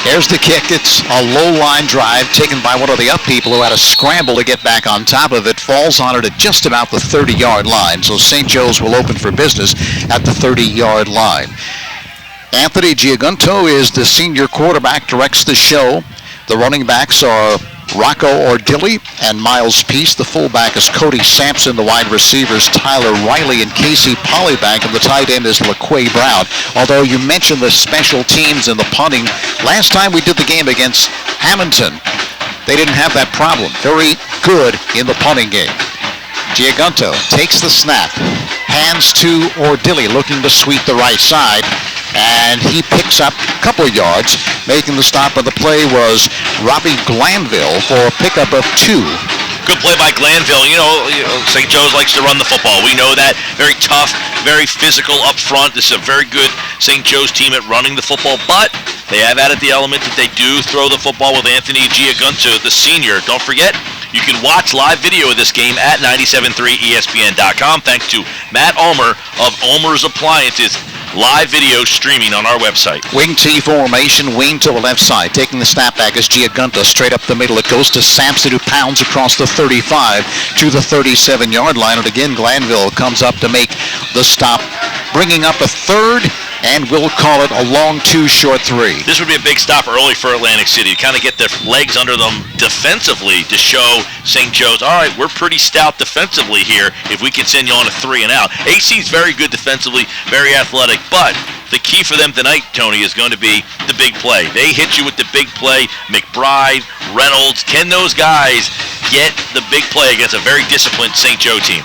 Here's the kick. It's a low-line drive taken by one of the up people who had a scramble to get back on top of it. Falls on it at just about the 30-yard line. So St. Joe's will open for business at the 30-yard line. Anthony Giagunto is the senior quarterback, directs the show. The running backs are Rocco Ordilli and Miles Peace. The fullback is Cody Sampson. The wide receivers, Tyler Riley and Casey Polybank. And the tight end is LaQuay Brown. Although you mentioned the special teams and the punting. Last time we did the game against Hamilton, they didn't have that problem. Very good in the punting game. Giagunto takes the snap. Hands to Ordilli, looking to sweep the right side. And he picks up a couple of yards. Making the stop on the play was Robbie Glanville for a pickup of 2. Good play by Glanville. You know, St. Joe's likes to run the football. We know that. Very tough, very physical up front. This is a very good St. Joe's team at running the football, but they have added the element that they do throw the football with Anthony Giagunto, the senior. Don't forget, you can watch live video of this game at 973ESPN.com. Thanks to Matt Ulmer of Ulmer's Appliances. Live video streaming on our website. Wing T formation, wing to the left side. Taking the snap back is Giagunto. Straight up the middle. It goes to Sampson, who pounds across the 35 to the 37-yard line. And again, Glanville comes up to make the stop, bringing up a third, and we'll call it a long 2, short 3. This would be a big stop early for Atlantic City. Kind of get their legs under them defensively to show St. Joe's, all right, we're pretty stout defensively here if we can send you on a 3 and out. AC's very good defensively, very athletic, but the key for them tonight, Tony, is going to be the big play. They hit you with the big play. McBride, Reynolds, can those guys get the big play against a very disciplined St. Joe team?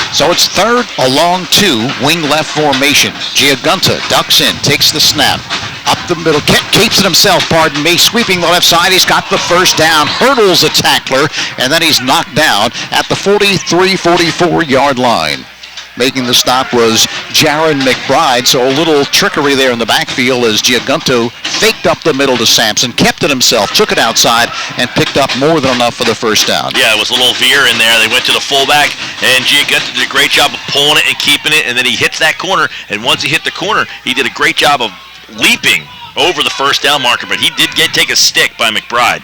So it's third, a long 2, wing left formation. Giagunto ducks in, takes the snap. Up the middle, keeps it himself, sweeping the left side. He's got the first down, hurdles a tackler, and then he's knocked down at the 43-44-yard line. Making the stop was Jaron McBride, so a little trickery there in the backfield as Giagunto faked up the middle to Sampson, kept it himself, took it outside, and picked up more than enough for the first down. Yeah, it was a little veer in there. They went to the fullback, and Giagunto did a great job of pulling it and keeping it, and then he hits that corner, and once he hit the corner, he did a great job of leaping over the first down marker, but he did take a stick by McBride.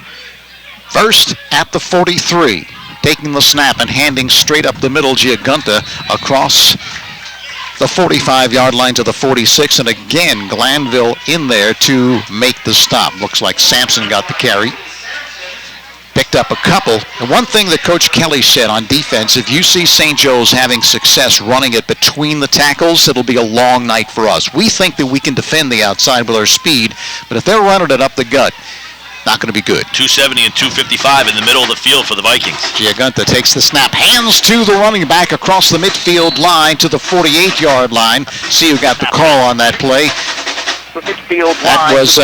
First at the 43. Taking the snap and handing straight up the middle, Giagunto across the 45-yard line to the 46. And again, Glanville in there to make the stop. Looks like Sampson got the carry. Picked up a couple. And one thing that Coach Kelly said on defense, if you see St. Joe's having success running it between the tackles, it'll be a long night for us. We think that we can defend the outside with our speed, but if they're running it up the gut, not going to be good. 270 and 255 in the middle of the field for the Vikings. Giagunto takes the snap, hands to the running back across the midfield line to the 48-yard line. See who got the call on that play. That was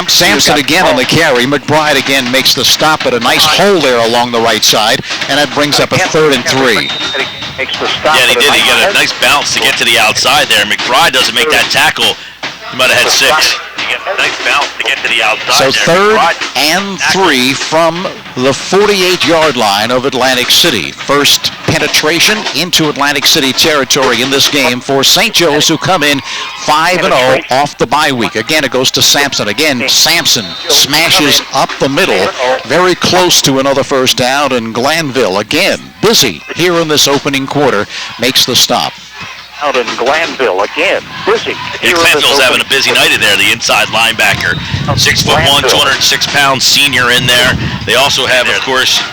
Sampson again on the carry. McBride again makes the stop at a nice hole there along the right side, and that brings up a 3rd and 3. Yeah, he did. He got a nice bounce to get to the outside there. McBride doesn't make that tackle. He might have had 6. Nice bounce to get to the outside. So 3rd and 3 from the 48-yard line of Atlantic City. First penetration into Atlantic City territory in this game for St. Joe's, who come in 5-0 off the bye week. Again, it goes to Sampson. Again, Sampson smashes up the middle, very close to another first down, and Glanville, again, busy here in this opening quarter, makes the stop. Out in Glanville again, busy. Glanville's having a busy night in there, the inside linebacker. 6'1", 206-pound senior in there. They also have, of course,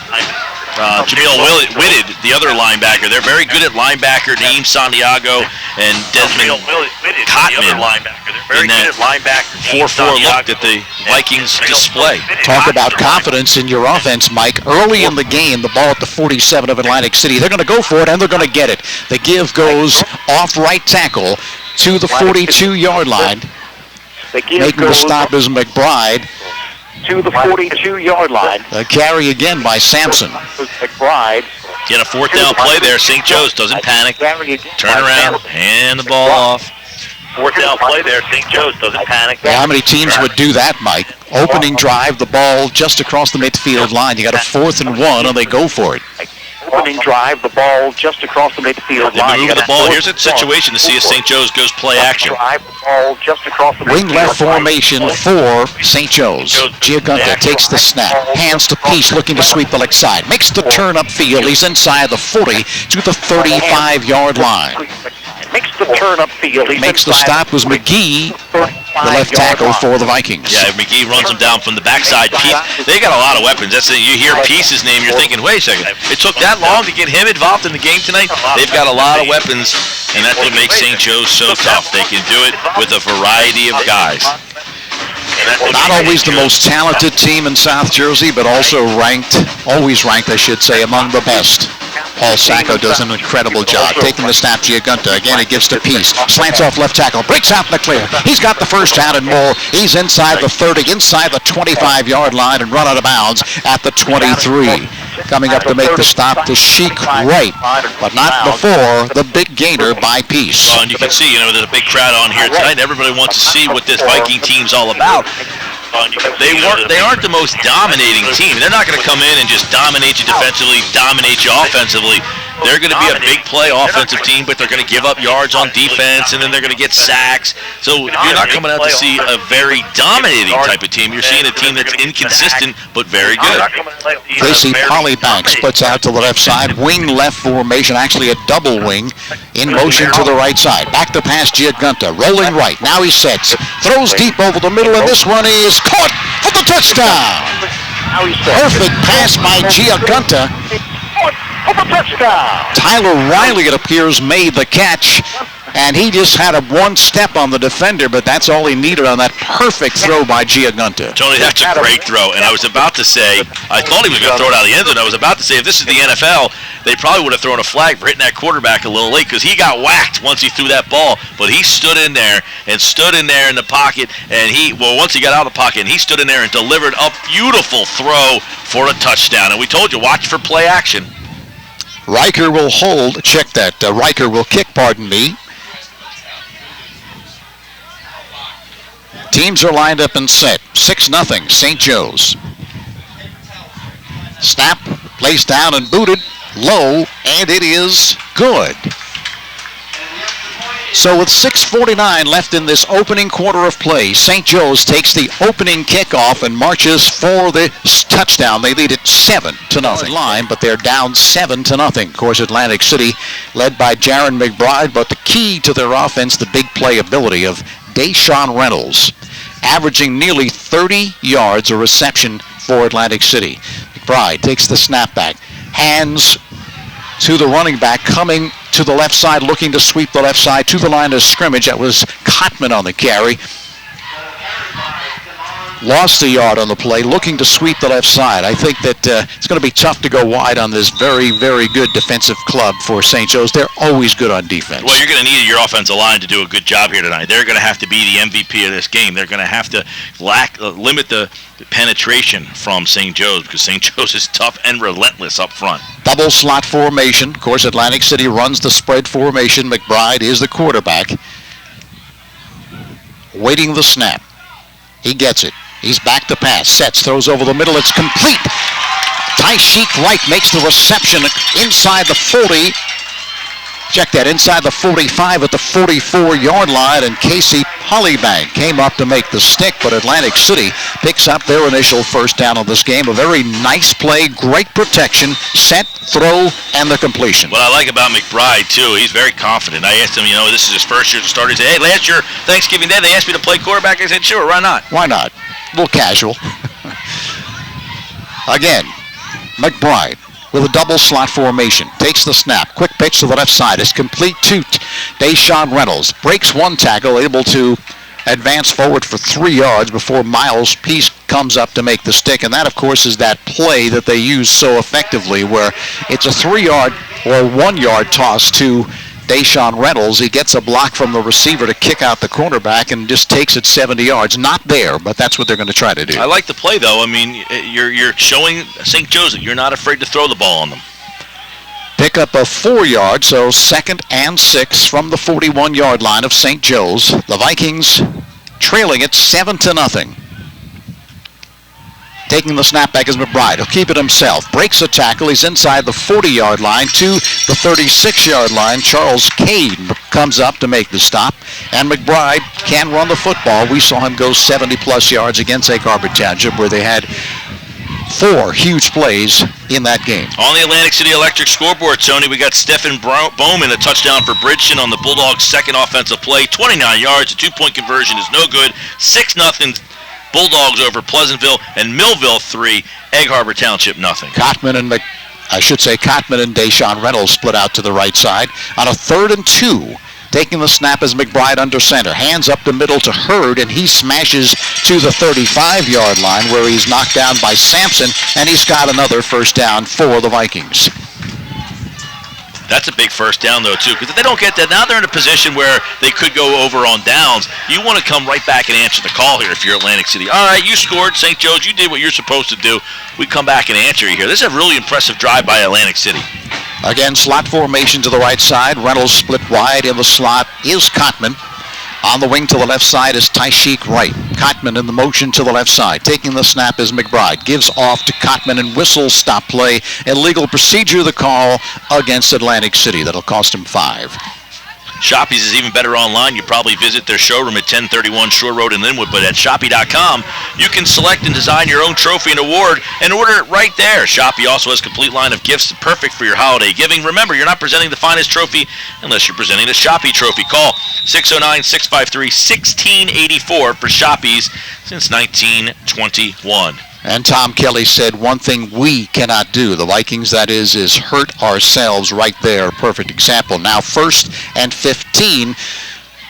Jameel Whitted, the other linebacker. They're very good at linebacker. Naeem Santiago and Desmond Cotman. In that 4-4 look that the Vikings display. Talk about confidence in your offense, Mike. Early in the game, the ball at the 47 of Atlantic City. They're going to go for it, and they're going to get it. The give goes off right tackle to the 42-yard line. Making the stop is McBride. To the 42-yard line. A carry again by Sampson. McBride. Get a 4th down play there. St. Joe's doesn't panic. Turn around, hand the ball off. 4th down play there. St. Joe's doesn't panic. Yeah, how many teams would do that, Mike? Opening drive, the ball just across the midfield line. You got a 4th and 1, and they go for it. opening drive, the ball just across the midfield line. They move the ball. Here's a situation to see if St. Joe's goes play action. Drive the ball just across the Wing left formation for St. Joe's. Giagunta takes the snap. Hands to Peace, looking to sweep the leg side. Makes the turn upfield. He's inside the 40 to the 35-yard line. Makes the turn upfield. Makes the stop was McGee, the left tackle for the Vikings. Yeah, McGee runs him down from the backside. They got a lot of weapons. You hear Peace's name, you're thinking, wait a second, it took that long to get him involved in the game tonight? They've got a lot of weapons, and that's what makes St. Joe's so tough. They can do it with a variety of guys. Not always the most talented team in South Jersey, but also always ranked, I should say, among the best. Paul Sacco does an incredible job. Taking the snap, Giagunta. Again, he gives to Peace. Slants off left tackle. Breaks out in the clear. He's got the first down and more. He's inside the 30, inside the 25-yard line, and run out of bounds at the 23. Coming up to make the stop to Sheik Wright, but not before the big gainer by Peace. Well, and you can see, there's a big crowd on here tonight. Everybody wants to see what this Viking team's all about. They aren't the most dominating team. They're not going to come in and just dominate you defensively, dominate you offensively. They're going to be a big play offensive team, but they're going to give up yards on defense, and then they're going to get sacks. So you're not coming out to see a very dominating type of team. You're seeing a team that's inconsistent, but very good. Tracy Polybank splits out to the left side. Wing left formation, actually a double wing, in motion to the right side. Back to pass Giagunta, rolling right. Now he sets, throws deep over the middle, and this one is caught for the touchdown. Perfect pass by Giagunta. Tyler Riley, it appears, made the catch, and he just had a one step on the defender, but that's all he needed on that perfect throw by Giagunta. Tony, that's a great throw, and I was about to say, I thought he was going to throw it out of the end zone. I was about to say, if this is the NFL, they probably would have thrown a flag for hitting that quarterback a little late, because he got whacked once he threw that ball, but he stood in there in the pocket, and once he got out of the pocket, and he stood in there and delivered a beautiful throw for a touchdown, and we told you, watch for play action. Riker will hold, check that, Riker will kick, pardon me. Teams are lined up and set, 6-0, St. Joe's. Snap, placed down and booted, low, and it is good. So with 6:49 left in this opening quarter of play, St. Joe's takes the opening kickoff and marches for the touchdown. They lead it 7-0 line, but they're down 7-0. Of course, Atlantic City led by Jaron McBride, but the key to their offense, the big playability of Deshaun Reynolds, averaging nearly 30 yards a reception for Atlantic City. McBride takes the snap back, hands to the running back, coming to the left side, looking to sweep the left side to the line of scrimmage. That was Cotman on the carry. Lost a yard on the play, looking to sweep the left side. I think that it's going to be tough to go wide on this very, very good defensive club for St. Joe's. They're always good on defense. Well, you're going to need your offensive line to do a good job here tonight. They're going to have to be the MVP of this game. They're going to have to limit the penetration from St. Joe's, because St. Joe's is tough and relentless up front. Double slot formation. Of course, Atlantic City runs the spread formation. McBride is the quarterback. Waiting the snap. He gets it. He's back to pass. Sets, throws over the middle. It's complete. Sheik Wright makes the reception inside the 40. Check that, inside the 45 at the 44-yard line, and Casey Polybank came up to make the stick, but Atlantic City picks up their initial first down of this game. A very nice play, great protection, set, throw, and the completion. What I like about McBride, too, he's very confident. I asked him, this is his first year as a starter. He said, hey, last year, Thanksgiving Day, they asked me to play quarterback. I said, sure, why not? Why not? A little casual. Again, McBride with a double slot formation. Takes the snap. Quick pitch to the left side. It's complete to Deshaun Reynolds. Breaks one tackle, able to advance forward for 3 yards before Miles Peace comes up to make the stick. And that, of course, is that play that they use so effectively, where it's a 3-yard or 1-yard toss to Deshaun Reynolds. He gets a block from the receiver to kick out the cornerback and just takes it 70 yards. Not there, but that's what they're going to try to do. I like the play, though. I mean, you're showing St. Joe's that you're not afraid to throw the ball on them. Pick up a 4-yard, so 2nd and 6 from the 41-yard line of St. Joe's. The Vikings trailing it 7-0. Taking the snap back is McBride. He'll keep it himself. Breaks a tackle. He's inside the 40-yard line to the 36-yard line. Charles Cade comes up to make the stop. And McBride can run the football. We saw him go 70-plus yards against Egg Harbor Township, where they had 4 huge plays in that game. On the Atlantic City Electric scoreboard, Tony, we got Stephen Bowman, a touchdown for Bridgeton on the Bulldogs' second offensive play. 29 yards. A 2-point conversion is no good. 6-0. Bulldogs over Pleasantville, and Millville 3, Egg Harbor Township nothing. Cotman and Deshaun Reynolds split out to the right side on a 3rd and 2. Taking the snap is McBride under center. Hands up the middle to Hurd, and he smashes to the 35-yard line where he's knocked down by Sampson, and he's got another first down for the Vikings. That's a big first down, though, too, because if they don't get that, now they're in a position where they could go over on downs. You want to come right back and answer the call here if you're Atlantic City. All right, you scored. St. Joe's, you did what you're supposed to do. We come back and answer you here. This is a really impressive drive by Atlantic City. Again, slot formation to the right side. Reynolds split wide. In the slot is Cotman. On the wing to the left side is Tyshik Wright. Cotman in the motion to the left side. Taking the snap is McBride. Gives off to Cotman and whistles stop play. Illegal procedure, the call against Atlantic City. That'll cost him 5. Shoppy's is even better online. You probably visit their showroom at 1031 Shore Road in Linwood, but at Shoppy.com, you can select and design your own trophy and award and order it right there. Shoppy also has a complete line of gifts perfect for your holiday giving. Remember, you're not presenting the finest trophy unless you're presenting the Shoppy trophy. Call 609-653-1684 for Shoppy's since 1921. And Tom Kelly said one thing we cannot do, the Vikings, that is hurt ourselves right there. Perfect example. Now 1st and 15,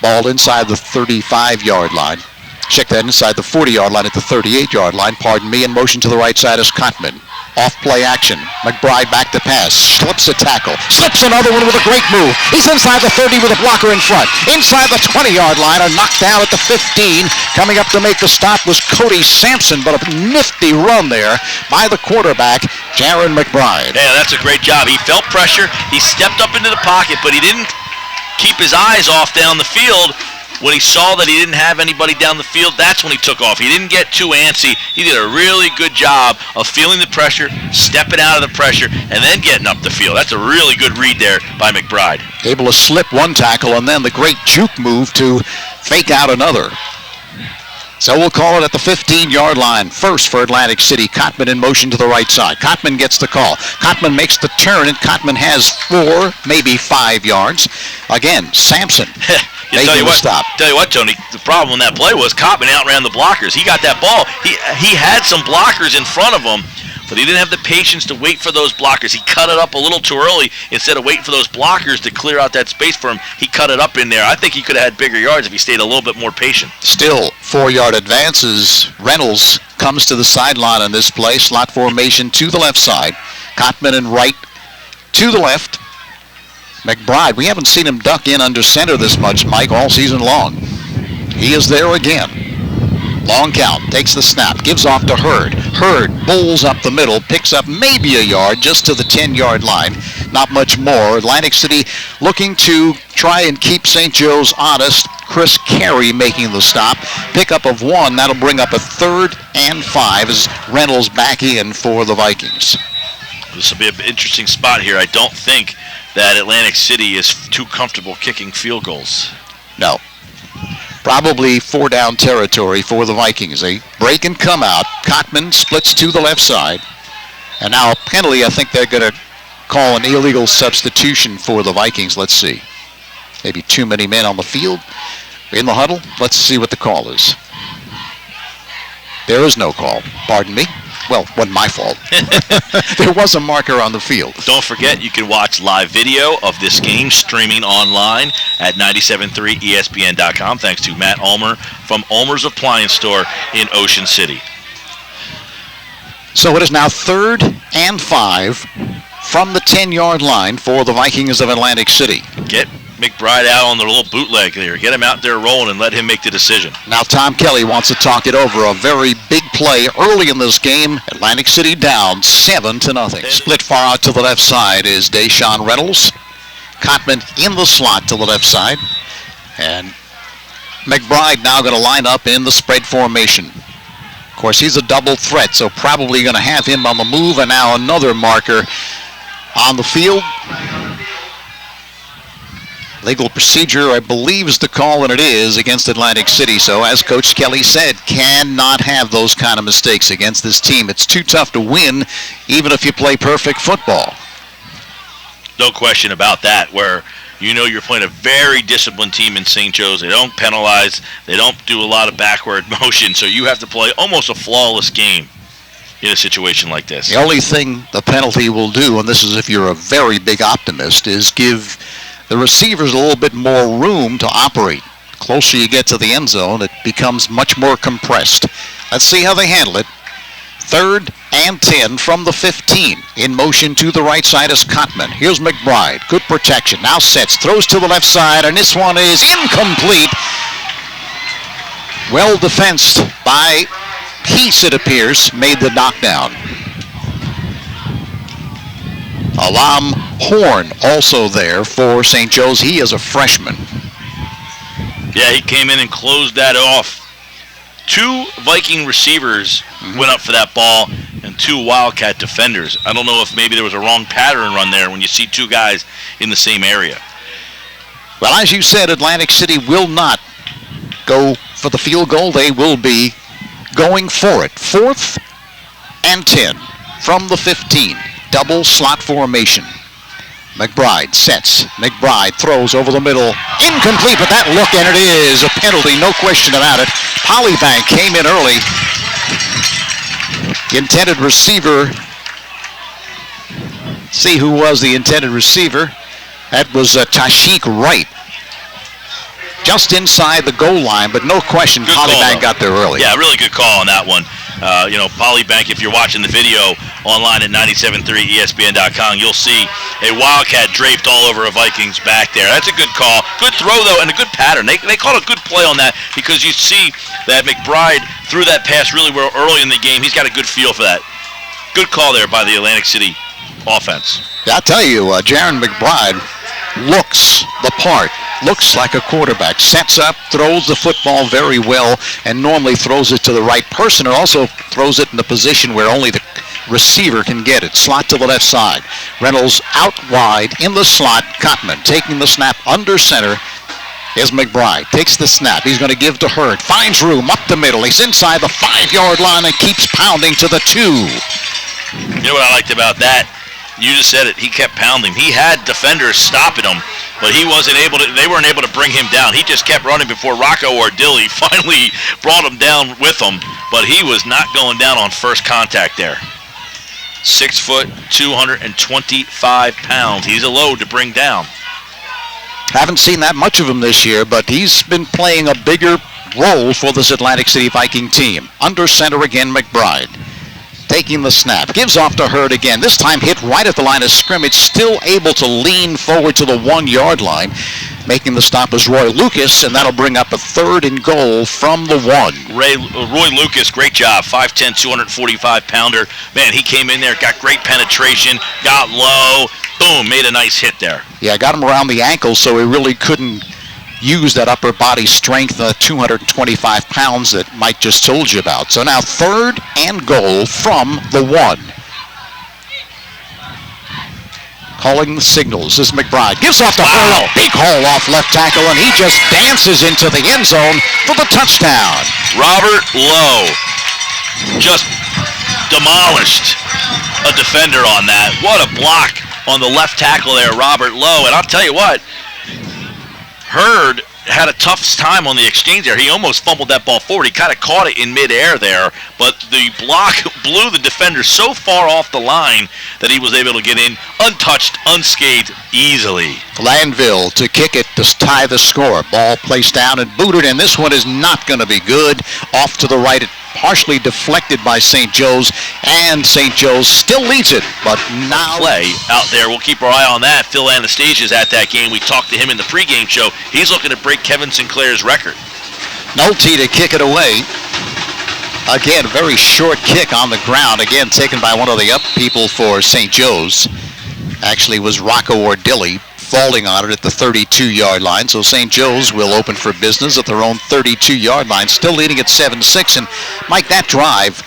ball inside the 35-yard line. Check that inside the 40-yard line at the 38-yard line. Pardon me. In motion to the right side is Cotman. Off play action. McBride back to pass. Slips a tackle. Slips another one with a great move. He's inside the 30 with a blocker in front. Inside the 20-yard line. A knockdown at the 15. Coming up to make the stop was Cody Sampson, but a nifty run there by the quarterback, Jaron McBride. Yeah, that's a great job. He felt pressure. He stepped up into the pocket, but he didn't keep his eyes off down the field. When he saw that he didn't have anybody down the field, that's when he took off. He didn't get too antsy. He did a really good job of feeling the pressure, stepping out of the pressure, and then getting up the field. That's a really good read there by McBride. Able to slip one tackle and then the great juke move to fake out another. So we'll call it at the 15-yard line. First for Atlantic City. Cotman in motion to the right side. Cotman gets the call. Cotman makes the turn, and Cotman has 4, maybe 5 yards. Again, Sampson making the stop. Tell you what, Tony, the problem in that play was Cotman outran the blockers. He got that ball. He had some blockers in front of him, but he didn't have the patience to wait for those blockers. He cut it up a little too early. Instead of waiting for those blockers to clear out that space for him, he cut it up in there. I think he could have had bigger yards if he stayed a little bit more patient. Still 4-yard advances. Reynolds comes to the sideline on this play. Slot formation to the left side. Cotman and Wright to the left. McBride, we haven't seen him duck in under center this much, Mike, all season long. He is there again. Long count, takes the snap, gives off to Hurd. Hurd bowls up the middle, picks up maybe a yard just to the 10-yard line. Not much more. Atlantic City looking to try and keep St. Joe's honest. Chris Carey making the stop. Pickup of 1, that'll bring up a 3rd and 5 as Reynolds back in for the Vikings. This will be an interesting spot here. I don't think that Atlantic City is too comfortable kicking field goals. No. Probably 4-down territory for the Vikings. They break and come out. Cotman splits to the left side. And now a penalty, I think they're going to call an illegal substitution for the Vikings. Let's see. Maybe too many men on the field in the huddle. Let's see what the call is. There is no call. Pardon me. Well, wasn't my fault. There was a marker on the field. Don't forget, you can watch live video of this game streaming online at 97.3ESPN.com. Thanks to Matt Ulmer from Ulmer's Appliance Store in Ocean City. So it is now 3rd and 5 from the 10-yard line for the Vikings of Atlantic City. Get McBride out on the little bootleg there. Get him out there rolling and let him make the decision. Now Tom Kelly wants to talk it over. A very big play early in this game. Atlantic City down 7-0. Split far out to the left side is Deshaun Reynolds. Cotman in the slot to the left side. And McBride now going to line up in the spread formation. Of course, he's a double threat, so probably going to have him on the move. And now another marker on the field. Legal procedure, I believe, is the call, and it is against Atlantic City. So as Coach Kelly said, cannot have those kind of mistakes against this team. It's too tough to win, even if you play perfect football. No question about that, where you know you're playing a very disciplined team in St. Joe's. They don't penalize. They don't do a lot of backward motion, so you have to play almost a flawless game in a situation like this. The only thing the penalty will do, and this is if you're a very big optimist, is give the receivers a little bit more room to operate. The closer you get to the end zone, it becomes much more compressed. Let's see how they handle it. 3rd and 10 from the 15. In motion to the right side is Cotman. Here's McBride. Good protection. Now sets. Throws to the left side, and this one is incomplete. Well defensed by Peace, it appears. Made the knockdown. Alam Horn also there for St. Joe's. He is a freshman. Yeah, he came in and closed that off. 2 Viking receivers went up for that ball and 2 Wildcat defenders. I don't know if maybe there was a wrong pattern run there when you see 2 guys in the same area. Well, as you said, Atlantic City will not go for the field goal. They will be going for it. 4th and 10 from the 15. Double slot formation. McBride sets. McBride throws over the middle. Incomplete, but that look, and it is a penalty, no question about it. Polybank came in early. Intended receiver. See who was the intended receiver. That was Tashik Wright. Just inside the goal line, but no question Polybank got there early. Yeah, really good call on that one. Polybank, if you're watching the video online at 973ESPN.com, you'll see a Wildcat draped all over a Vikings back there. That's a good call. Good throw, though, and a good pattern. They called a good play on that because you see that McBride threw that pass really well early in the game. He's got a good feel for that. Good call there by the Atlantic City offense. Yeah, I'll tell you, Jaron McBride looks the part. Looks like a quarterback. Sets up, throws the football very well, and normally throws it to the right person, or also throws it in the position where only the receiver can get it. Slot to the left side. Reynolds out wide in the slot. Cotman taking the snap under center. Is McBride. Takes the snap. He's going to give to Hurd. Finds room up the middle. He's inside the 5-yard line and keeps pounding to the 2. You know what I liked about that? You just said it. He kept pounding. He had defenders stopping him, but they weren't able to bring him down. He just kept running before Rocco Ordilli finally brought him down with him, but he was not going down on first contact there. 6 foot, 225 pounds. He's a load to bring down. Haven't seen that much of him this year, but he's been playing a bigger role for this Atlantic City Viking team. Under center again, McBride. Taking the snap. Gives off to Hurd again. This time hit right at the line of scrimmage. Still able to lean forward to the 1-yard line. Making the stop is Roy Lucas, and that'll bring up a 3rd and goal from the 1. Roy Lucas, great job. 5'10", 245-pounder. Man, he came in there, got great penetration, got low. Boom, made a nice hit there. Yeah, got him around the ankle, so he really couldn't use that upper body strength, 225 pounds that Mike just told you about. So now 3rd and goal from the 1. Calling the signals is McBride. Gives off to Hurl. Big hole off left tackle, and he just dances into the end zone for the touchdown. Robert Lowe just demolished a defender on that. What a block on the left tackle there, Robert Lowe. And I'll tell you what, Hurd had a tough time on the exchange there. He almost fumbled that ball forward. He kind of caught it in midair there, but the block blew the defender so far off the line that he was able to get in untouched, unscathed, easily. Landville to kick it to tie the score. Ball placed down and booted, and this one is not going to be good. Off to the right, it partially deflected by St. Joe's, and St. Joe's still leads it, but now play out there. We'll keep our eye on that. Phil Anastasia's at that game. We talked to him in the pregame show. He's looking to break Kevin Sinclair's record. Nolte to kick it away. Again, very short kick on the ground. Again, taken by one of the up people for St. Joe's. Actually was Rocco Ordilli. falling on it at the 32-yard line. So St. Joe's will open for business at their own 32-yard line, still leading at 7-6. And, Mike, that drive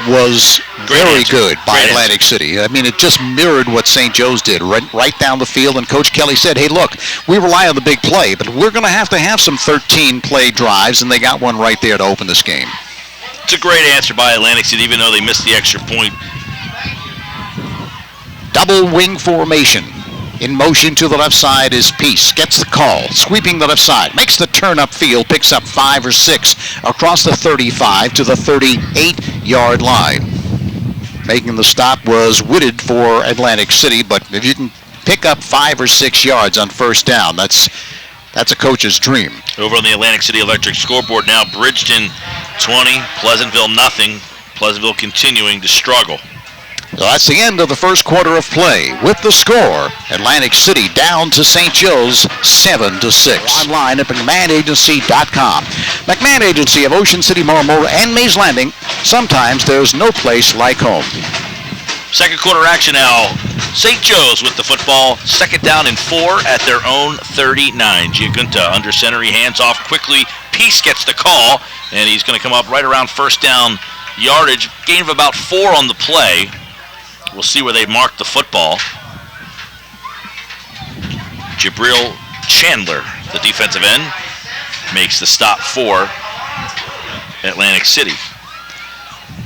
was very good by Atlantic City. I mean, it just mirrored what St. Joe's did, right down the field. And Coach Kelly said, hey, look, we rely on the big play, but we're going to have some 13-play drives, and they got one right there to open this game. It's a great answer by Atlantic City, even though they missed the extra point. Double wing formation. In motion to the left side is Peace. Gets the call. Sweeping the left side. Makes the turn upfield. Picks up 5 or 6 across the 35 to the 38-yard line. Making the stop was Whitted for Atlantic City, but if you can pick up 5 or 6 yards on first down, that's a coach's dream. Over on the Atlantic City Electric scoreboard now, Bridgeton 20, Pleasantville nothing. Pleasantville continuing to struggle. So that's the end of the first quarter of play. With the score, Atlantic City down to St. Joe's 7-6. Online at McMahonAgency.com. McMahon Agency of Ocean City, Marmora, and Mays Landing. Sometimes there's no place like home. Second quarter action now. St. Joe's with the football. Second down and 4 at their own 39. Giagunta under center. He hands off quickly. Peace gets the call, and he's going to come up right around first down yardage. Gain of about 4 on the play. We'll see where they mark the football. Jabril Chandler, the defensive end, makes the stop for Atlantic City.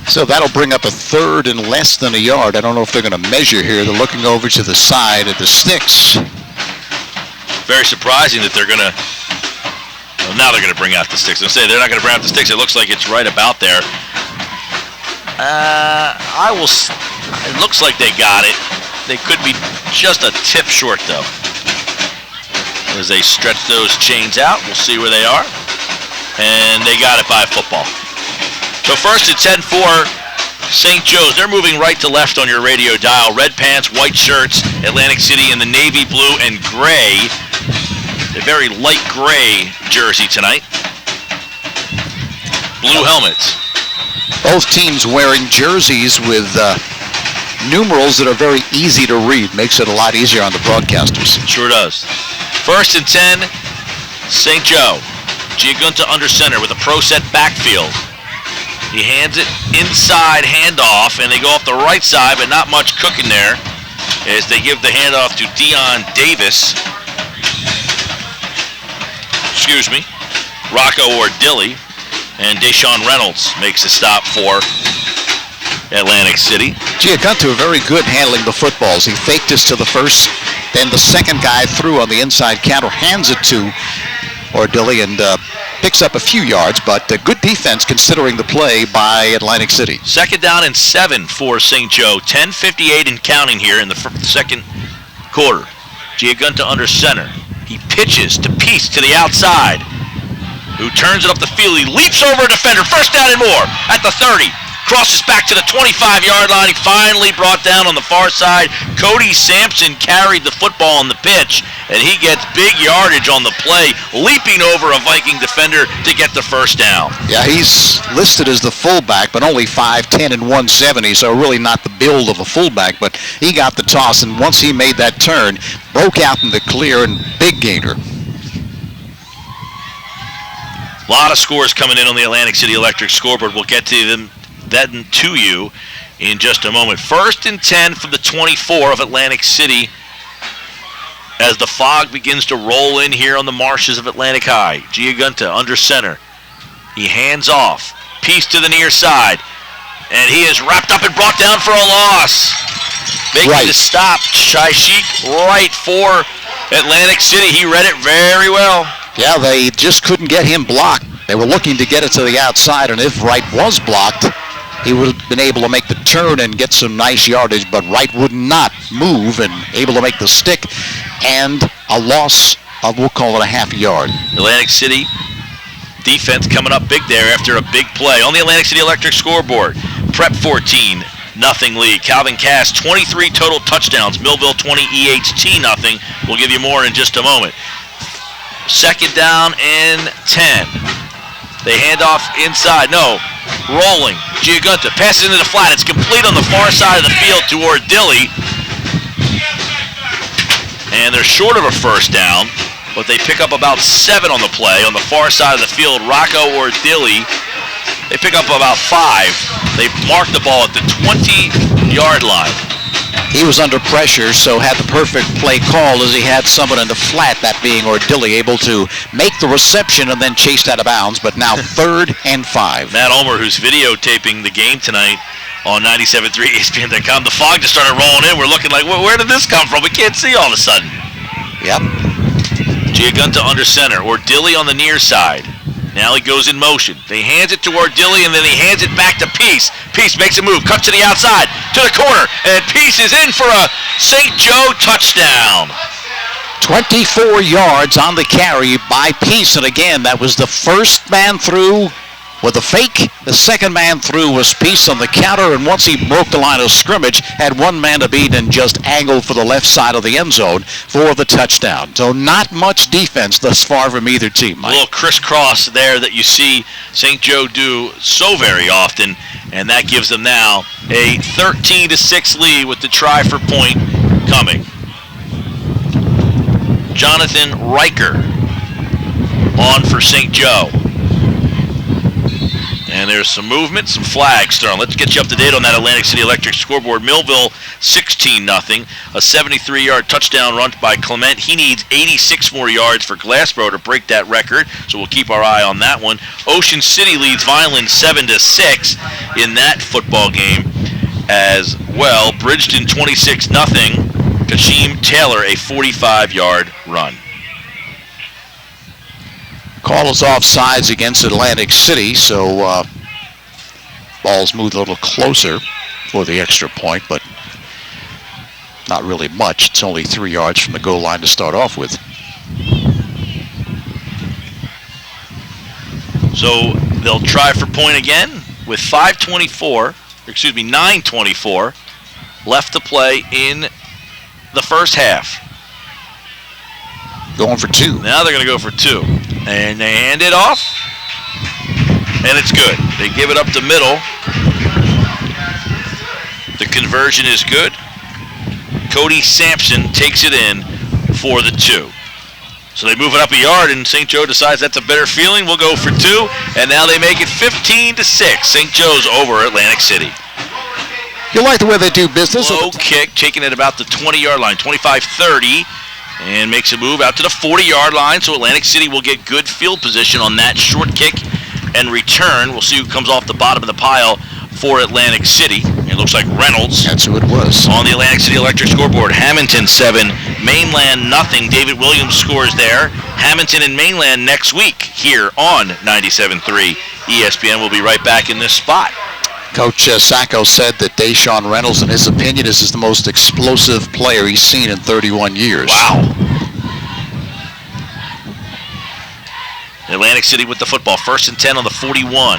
So that'll bring up a third and less than a yard. I don't know if they're going to measure here. They're looking over to the side at the sticks. Very surprising that they're going to... Well, now they're going to bring out the sticks. I was going to say, they're not going to bring out the sticks. It looks like it's right about there. It looks like they got it. They could be just a tip short, though. As they stretch those chains out, we'll see where they are. And they got it by a football. So first and 10 for St. Joe's. They're moving right to left on your radio dial. Red pants, white shirts, Atlantic City in the navy blue and gray. A very light gray jersey tonight. Blue helmets. Both teams wearing jerseys with numerals that are very easy to read. Makes it a lot easier on the broadcasters. Sure does. First and 10, St. Joe. Giagunta under center with a pro set backfield. He hands it inside handoff, and they go off the right side, but not much cooking there as they give the handoff to Dion Davis. Excuse me. Rocco Ordilli. And Deshaun Reynolds makes a stop for Atlantic City. Giagunta very good handling the footballs. He faked this to the first, then the second guy threw on the inside counter, hands it to Ordilli, and picks up a few yards, but good defense considering the play by Atlantic City. Second down and 7 for St. Joe. 10:58 and counting here in the second quarter. Giagunta under center. He pitches to Peace to the outside, who turns it up the field. He leaps over a defender. First down and more at the 30. Crosses back to the 25-yard line. He finally brought down on the far side. Cody Sampson carried the football on the pitch, and he gets big yardage on the play, leaping over a Viking defender to get the first down. Yeah, he's listed as the fullback, but only 5'10" and 170, so really not the build of a fullback, but he got the toss, and once he made that turn, broke out in the clear, and big gainer. A lot of scores coming in on the Atlantic City Electric scoreboard. We'll get to them then to you in just a moment. First and 10 from the 24 of Atlantic City as the fog begins to roll in here on the marshes of Atlantic High. Giagunta under center. He hands off. Peace to the near side. And he is wrapped up and brought down for a loss. Making the stop. Shaishik right for Atlantic City. He read it very well. Yeah, they just couldn't get him blocked. They were looking to get it to the outside, and if Wright was blocked, he would have been able to make the turn and get some nice yardage, but Wright would not move and able to make the stick, and a loss of, we'll call it a half yard. Atlantic City defense coming up big there after a big play. On the Atlantic City Electric scoreboard, Prep 14, nothing lead. Calvin Cass, 23 total touchdowns. Millville 20, EHT nothing. We'll give you more in just a moment. Second down and 10. They hand off inside. No. Rolling. Giagunta passes into the flat. It's complete on the far side of the field to Ordilli. And they're short of a first down, but they pick up about 7 on the play. On the far side of the field, Rocco Ordilli, they pick up about 5. They mark the ball at the 20-yard line. He was under pressure, so had the perfect play call as he had someone in the flat, that being Ordilli, able to make the reception and then chased out of bounds, but now 3rd and 5. Matt Ulmer, who's videotaping the game tonight on 97.3 ESPN.com, the fog just started rolling in. We're looking like, where did this come from? We can't see all of a sudden. Yep. Giagunta under center, Ordilli on the near side. Now he goes in motion. They hands it to Ordilli, and then he hands it back to Peace. Peace makes a move, cuts to the outside, to the corner, and Peace is in for a St. Joe touchdown. 24 yards on the carry by Peace, and again, that was the first man through with a fake. The second man through was Peace on the counter, and once he broke the line of scrimmage, had one man to beat and just angled for the left side of the end zone for the touchdown. So not much defense thus far from either team, Mike. A little crisscross there that you see St. Joe do so very often, and that gives them now a 13-6 lead with the try for point coming. Jonathan Riker on for St. Joe. And there's some movement, some flags thrown. Let's get you up to date on that Atlantic City Electric scoreboard. Millville 16-0. A 73-yard touchdown run by Clement. He needs 86 more yards for Glassboro to break that record, so we'll keep our eye on that one. Ocean City leads Vineland 7-6 in that football game as well. Bridgeton 26-0. Kashim Taylor a 45-yard run. Call is offsides against Atlantic City, so ball's moved a little closer for the extra point, but not really much. It's only 3 yards from the goal line to start off with. So they'll try for point again with 9:24 left to play in the first half. Going for 2. Now they're going to go for 2. And they hand it off, and it's good. They give it up the middle. The conversion is good. Cody Sampson takes it in for the 2. So they move it up a yard, and St. Joe decides that's a better feeling. We'll go for 2, and now they make it 15-6. St. Joe's over Atlantic City. You like the way they do business? Low kick, taking it about the 20-yard line, 25-30. And makes a move out to the 40-yard line, so Atlantic City will get good field position on that short kick and return. We'll see who comes off the bottom of the pile for Atlantic City. It looks like Reynolds. That's who it was. On the Atlantic City Electric scoreboard, Hamilton 7, Mainland nothing. David Williams scores there. Hamilton and Mainland next week here on 97.3 ESPN. We'll be right back in this spot. Coach Sacco said that Deshaun Reynolds, in his opinion, is the most explosive player he's seen in 31 years. Wow. Atlantic City with the football. 1st and 10 on the 41.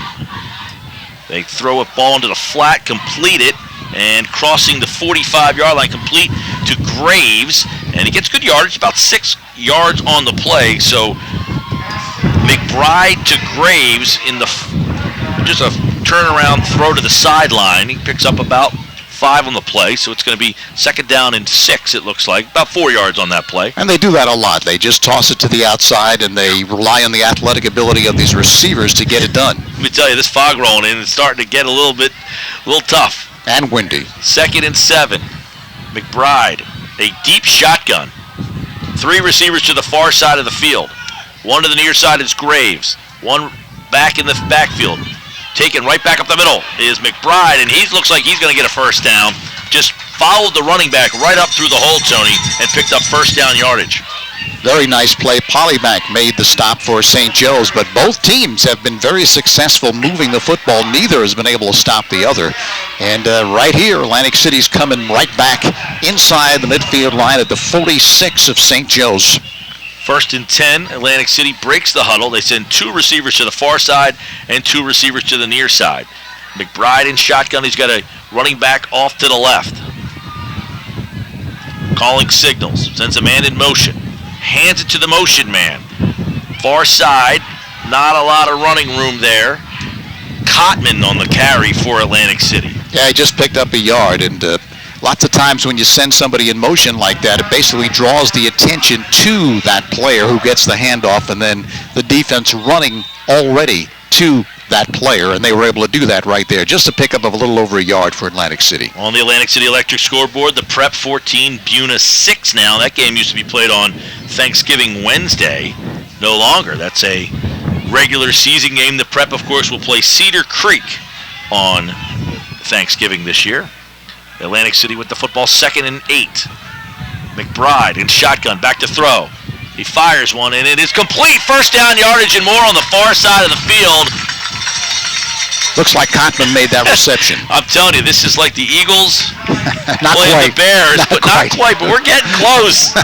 They throw a ball into the flat, complete it, and crossing the 45-yard line, complete to Graves. And he gets good yardage, about 6 yards on the play. So McBride to Graves in the just a turnaround throw to the sideline. He picks up about 5 on the play, so it's going to be 2nd down and 6, it looks like. About 4 yards on that play. And they do that a lot. They just toss it to the outside, and they rely on the athletic ability of these receivers to get it done. Let me tell you, this fog rolling in is starting to get a little tough. And windy. 2nd and 7. McBride, a deep shotgun. 3 receivers to the far side of the field. 1 to the near side is Graves. 1 back in the backfield. Taken right back up the middle is McBride, and he looks like he's going to get a first down. Just followed the running back right up through the hole, Tony, and picked up first down yardage. Very nice play. Polymac made the stop for St. Joe's, but both teams have been very successful moving the football. Neither has been able to stop the other. And right here, Atlantic City's coming right back inside the midfield line at the 46 of St. Joe's. 1st and 10, Atlantic City breaks the huddle. They send 2 receivers to the far side and 2 receivers to the near side. McBride in shotgun. He's got a running back off to the left. Calling signals. Sends a man in motion. Hands it to the motion man. Far side. Not a lot of running room there. Cotman on the carry for Atlantic City. Yeah, he just picked up a yard, and lots of times when you send somebody in motion like that, it basically draws the attention to that player who gets the handoff, and then the defense running already to that player, and they were able to do that right there. Just a pickup of a little over a yard for Atlantic City. On the Atlantic City Electric scoreboard, the Prep 14, Buna 6 now. That game used to be played on Thanksgiving Wednesday. No longer. That's a regular season game. The Prep, of course, will play Cedar Creek on Thanksgiving this year. Atlantic City with the football, 2nd and 8. McBride in shotgun, back to throw. He fires one, and it is complete. First down yardage and more on the far side of the field. Looks like Cotman made that reception. I'm telling you, this is like the Eagles not playing quite. the Bears, not but quite. not quite, but we're getting close.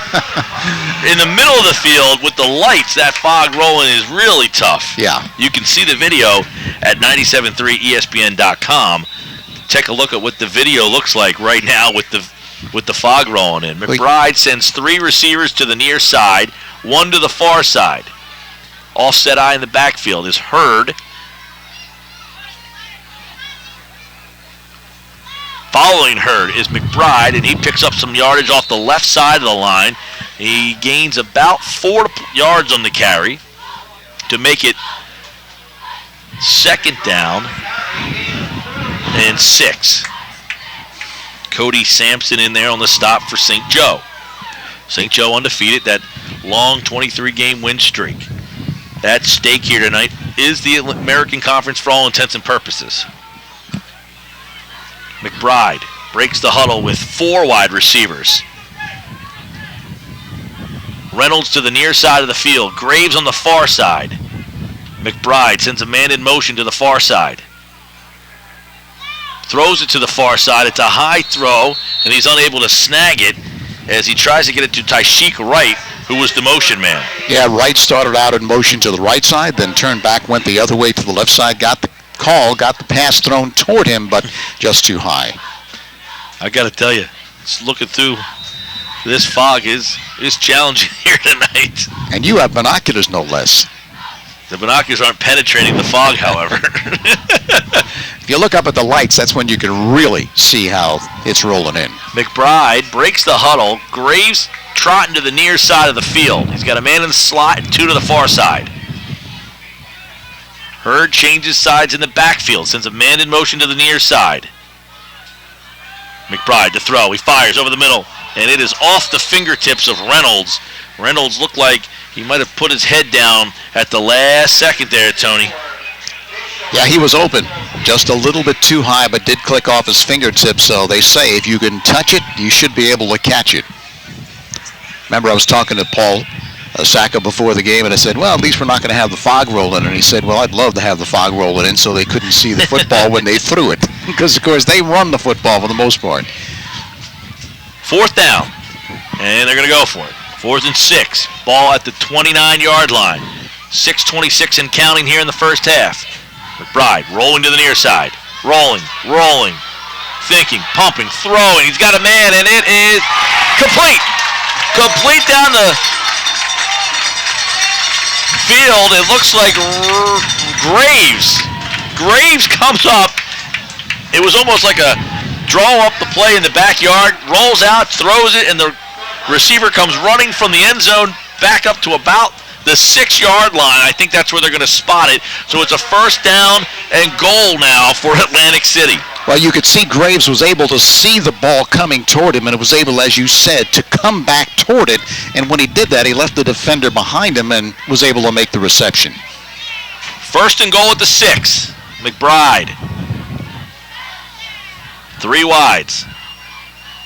In the middle of the field with the lights, that fog rolling is really tough. Yeah. You can see the video at 973ESPN.com. Take a look at what the video looks like right now with the fog rolling in. McBride sends 3 receivers to the near side, 1 to the far side. Offset eye in the backfield is Hurd. Following Hurd is McBride, and he picks up some yardage off the left side of the line. He gains about 4 yards on the carry to make it 2nd down and 6. Cody Sampson in there on the stop for St. Joe. St. Joe undefeated, that long 23-game win streak. At stake here tonight is the American Conference for all intents and purposes. McBride breaks the huddle with 4 wide receivers. Reynolds to the near side of the field. Graves on the far side. McBride sends a man in motion to the far side. Throws it to the far side. It's a high throw, and he's unable to snag it as he tries to get it to Tyshik Wright, who was the motion man. Yeah, Wright started out in motion to the right side, then turned back, went the other way to the left side, got the call, got the pass thrown toward him, but just too high. I got to tell you, looking through this fog is challenging here tonight. And you have binoculars, no less. The binoculars aren't penetrating the fog, however. If you look up at the lights, that's when you can really see how it's rolling in. McBride breaks the huddle. Graves trotting to the near side of the field. He's got a man in the slot and 2 to the far side. Hurd changes sides in the backfield, sends a man in motion to the near side. McBride to throw. He fires over the middle, and it is off the fingertips of Reynolds. Reynolds looked like he might have put his head down at the last second there, Tony. Yeah, he was open. Just a little bit too high, but did click off his fingertips. So they say if you can touch it, you should be able to catch it. Remember, I was talking to Paul Sacca before the game, and I said, well, at least we're not going to have the fog rolling. And he said, well, I'd love to have the fog rolling in so they couldn't see the football when they threw it. Because, of course, they run the football for the most part. 4th down, and they're going to go for it. 4th and 6. Ball at the 29-yard line. 6:26 and counting here in the first half. McBride rolling to the near side. Rolling, thinking, pumping, throwing. He's got a man, and it is complete. Complete down the field. It looks like Graves. Graves comes up. It was almost like a draw up the play in the backyard. Rolls out, throws it, and the receiver comes running from the end zone back up to about the 6-yard line. I think that's where they're going to spot it. So it's a 1st down and goal now for Atlantic City. Well, you could see Graves was able to see the ball coming toward him, and it was able, as you said, to come back toward it. And when he did that, he left the defender behind him and was able to make the reception. 1st and goal at the 6. McBride. 3 wides.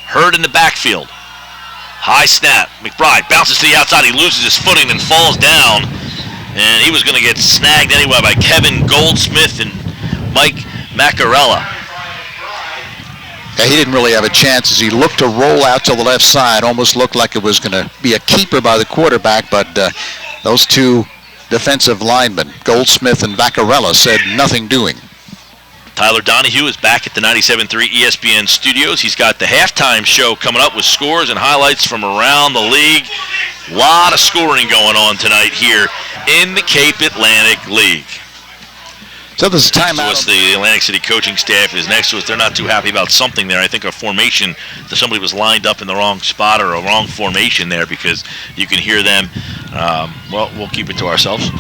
Hurd in the backfield. High snap. McBride bounces to the outside. He loses his footing and falls down. And he was going to get snagged anyway by Kevin Goldsmith and Mike Macarella. Yeah, he didn't really have a chance as he looked to roll out to the left side. Almost looked like it was going to be a keeper by the quarterback, but those 2 defensive linemen, Goldsmith and Vaccarella, said nothing doing. Tyler Donahue is back at the 97.3 ESPN studios. He's got the halftime show coming up with scores and highlights from around the league. A lot of scoring going on tonight here in the Cape Atlantic League. So there's a Next to timeout. us, the Atlantic City coaching staff is next to us. They're not too happy about something there. I think a formation that somebody was lined up in the wrong spot or a wrong formation there, because you can hear them. Well, we'll keep it to ourselves.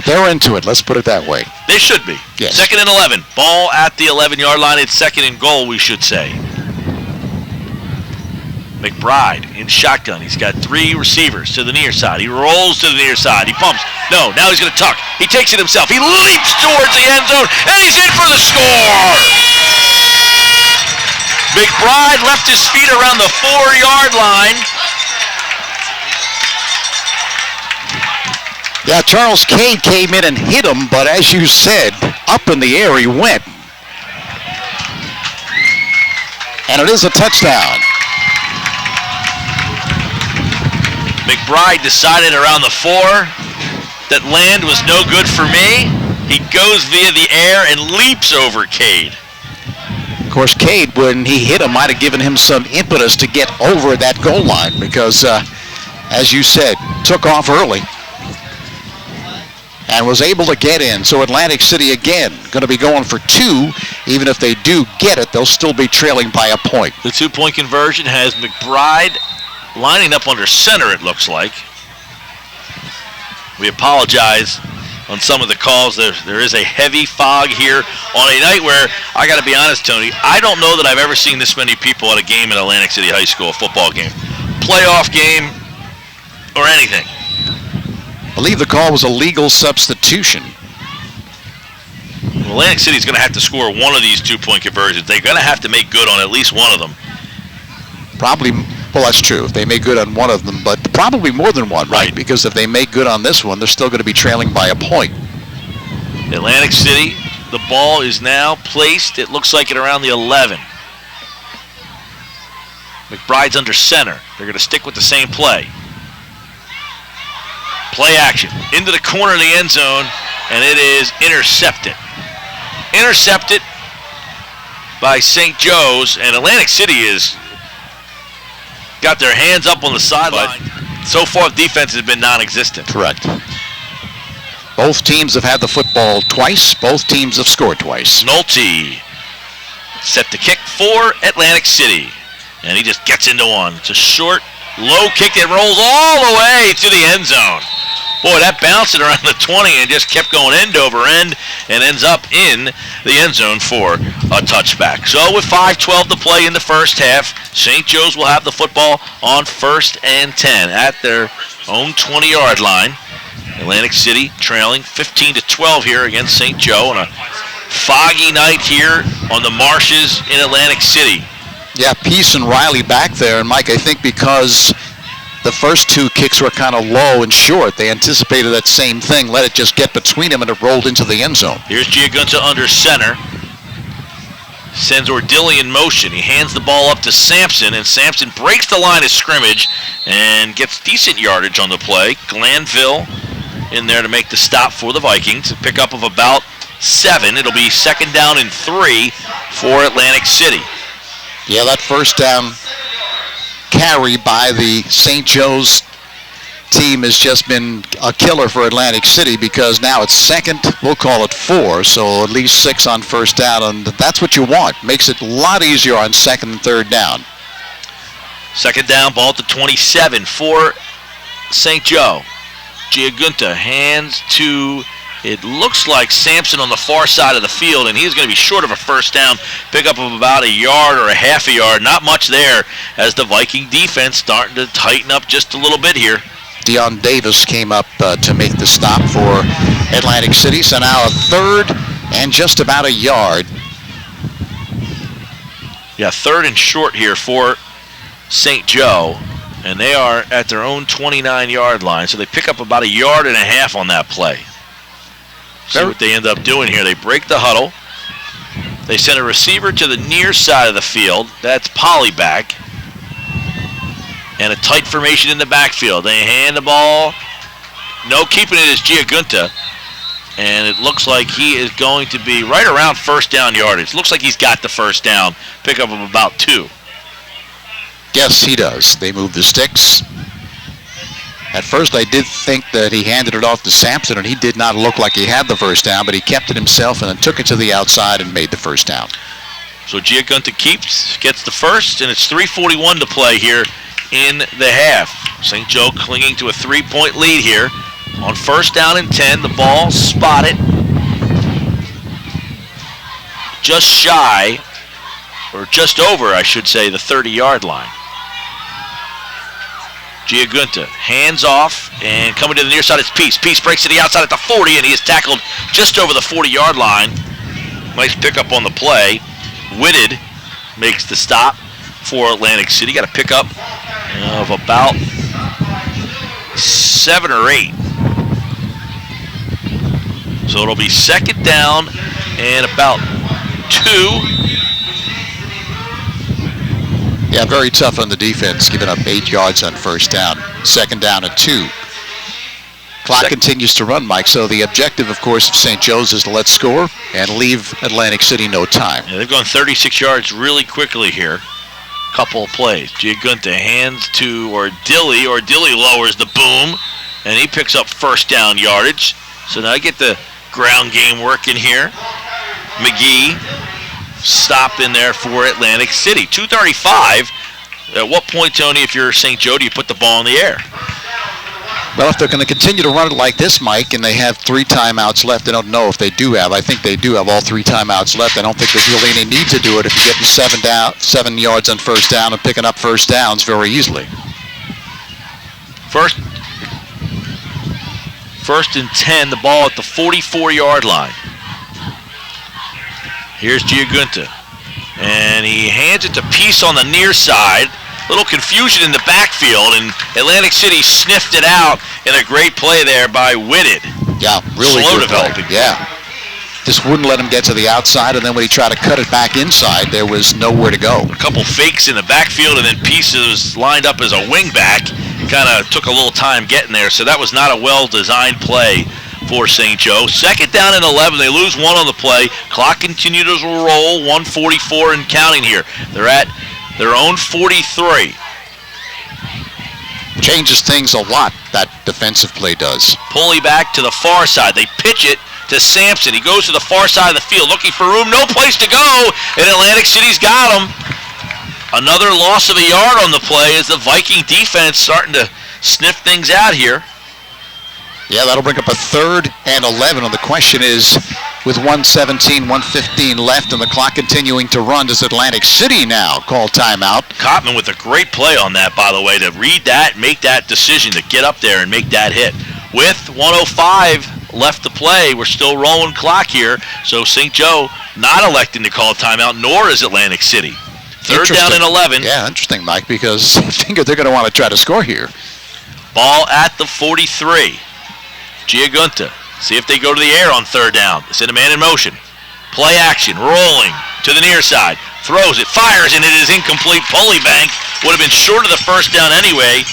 They're into it. Let's put it that way. They should be. Yes. 2nd and 11. Ball at the 11-yard line. It's 2nd and goal, we should say. McBride in shotgun. He's got 3 receivers to the near side. He rolls to the near side. He pumps. No, now he's going to tuck. He takes it himself. He leaps towards the end zone, and he's in for the score. McBride left his feet around the 4-yard line. Yeah, Charles Cade came in and hit him, but as you said, up in the air he went. And it is a touchdown. McBride decided around the 4 that land was no good for me. He goes via the air and leaps over Cade. Of course, Cade, when he hit him, might have given him some impetus to get over that goal line because, as you said, took off early and was able to get in. So Atlantic City, again, going to be going for 2. Even if they do get it, they'll still be trailing by a point. The 2-point conversion has McBride lining up under center, it looks like. We apologize on some of the calls. There is a heavy fog here on a night where, I got to be honest, Tony, I don't know that I've ever seen this many people at a game at Atlantic City High School, a football game, playoff game, or anything. I believe the call was a legal substitution. Well, Atlantic City's going to have to score one of these 2-point conversions. They're going to have to make good on at least one of them. Probably, well, that's true. If they make good on one of them, but probably more than one, right? Because if they make good on this one, they're still going to be trailing by a point. Atlantic City, the ball is now placed, it looks like, at around the 11. McBride's under center. They're going to stick with the same play. Play action. Into the corner of the end zone, and it is intercepted. Intercepted by St. Joe's, and Atlantic City is got their hands up on the sideline. So far, defense has been non-existent. Correct. Both teams have had the football twice. Both teams have scored twice. Nolte set the kick for Atlantic City, and he just gets into one. It's a short, low kick that rolls all the way to the end zone. Boy, that bounced it around the 20 and just kept going end over end and ends up in the end zone for a touchback. So with 5:12 to play in the first half, St. Joe's will have the football on 1st and 10 at their own 20-yard line. Atlantic City trailing 15-12 here against St. Joe on a foggy night here on the marshes in Atlantic City. Yeah, Peace and Riley back there. And Mike, I think because the first 2 kicks were kind of low and short, they anticipated that same thing, let it just get between them, and it rolled into the end zone. Here's Giagunta under center. Sends Ordilli in motion. He hands the ball up to Sampson, and Sampson breaks the line of scrimmage and gets decent yardage on the play. Glanville in there to make the stop for the Vikings. A pickup of about 7. It'll be 2nd down and 3 for Atlantic City. Yeah, that first down carry by the St. Joe's team has just been a killer for Atlantic City because now it's 2nd, we'll call it 4, so at least 6 on first down, and that's what you want. Makes it a lot easier on 2nd and 3rd down. 2nd down, ball at the 27 for St. Joe. Giagunta hands to, it looks like, Sampson on the far side of the field, and he's going to be short of a first down. Pickup of about 1 yard or a half a yard. Not much there as the Viking defense starting to tighten up just a little bit here. Deion Davis came up to make the stop for Atlantic City. So now a 3rd and just about 1 yard. Yeah, 3rd and short here for St. Joe. And they are at their own 29-yard line. So they pick up about 1.5 yards on that play. See what they end up doing here. They break the huddle. They send a receiver to the near side of the field. That's Polly back. And a tight formation in the backfield. They hand the ball. No, keeping it is Giagunta. And it looks like he is going to be right around first down yardage. Looks like he's got the first down. Pickup of about 2. Yes, he does. They move the sticks. At first, I did think that he handed it off to Sampson, and he did not look like he had the first down, but he kept it himself and then took it to the outside and made the first down. So Giagunta gets the first, and it's 3:41 to play here in the half. St. Joe clinging to a 3-point lead here. On first down and 10, the ball spotted just shy, or just over, I should say, the 30-yard line. Giagunta hands off, and coming to the near side is Peace. Peace breaks to the outside at the 40, and he is tackled just over the 40-yard line. Nice pickup on the play. Whitted makes the stop for Atlantic City. Got a pickup of about 7 or 8. So it'll be second down and about 2. Yeah, very tough on the defense, giving up 8 yards on first down. Second down and 2. Clock continues to run, Mike, so the objective, of course, of St. Joe's is to let's score and leave Atlantic City no time. Yeah, they've gone 36 yards really quickly here. Couple of plays. Giagunta hands to Ordilli. Ordilli lowers the boom, and he picks up first down yardage. So now I get the ground game working here. McGee stop in there for Atlantic City. 2:35. At what point, Tony, if you're St. Joe, do you put the ball in the air? Well, if they're going to continue to run it like this, Mike, and they have 3 timeouts left, I don't know if they do have. I think they do have all 3 timeouts left. I don't think there's really any need to do it if you're getting 7 yards on first down and picking up first downs very easily. First and 10, the ball at the 44-yard line. Here's Giagunta, and he hands it to Peace on the near side. Little confusion in the backfield, and Atlantic City sniffed it out in a great play there by Whitted. Yeah, really slow good developing. Play. Yeah, just wouldn't let him get to the outside, and then when he tried to cut it back inside, there was nowhere to go. A couple fakes in the backfield, and then Peace was lined up as a wingback. Kind of took a little time getting there, so that was not a well-designed play for St. Joe. Second down and 11. They lose 1 on the play. Clock continues to roll. 1:44 and counting here. They're at their own 43. Changes things a lot, that defensive play does. Pulley back to the far side. They pitch it to Sampson. He goes to the far side of the field looking for room. No place to go, and Atlantic City's got him. Another loss of a yard on the play as the Viking defense starting to sniff things out here. Yeah, that'll bring up a 3rd and 11. And the question is, with 1:17, 1:15 left and the clock continuing to run, does Atlantic City now call timeout? Cotman with a great play on that, by the way, to read that, make that decision, to get up there and make that hit. With 1:05 left to play, we're still rolling clock here, so St. Joe not electing to call timeout, nor is Atlantic City. 3rd down and 11. Yeah, interesting, Mike, because I think they're going to want to try to score here. Ball at the 43. Giagunta, see if they go to the air on 3rd down. They send a man in motion. Play action, rolling to the near side. Throws it, fires, and it is incomplete. Pulleybank would have been short of the first down anyway.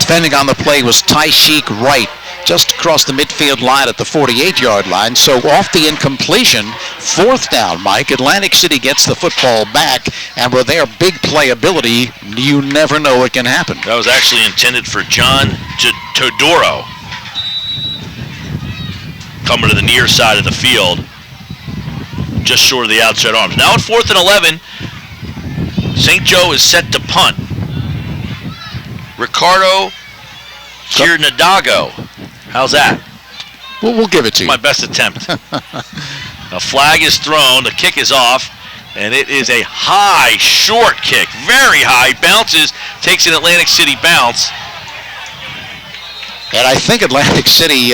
Defending on the play was Taishik Wright, just across the midfield line at the 48-yard line. So off the incompletion, 4th down, Mike. Atlantic City gets the football back, and with their big playability, you never know what can happen. That was actually intended for John Todoro. Coming to the near side of the field, just short of the outside arms. Now at 4th and 11, St. Joe is set to punt. Ricardo Kiernadago. How's that? Well, we'll give it to you. My best attempt. A flag is thrown, the kick is off, and it is a high, short kick. Very high, bounces, takes an Atlantic City bounce. And I think Atlantic City,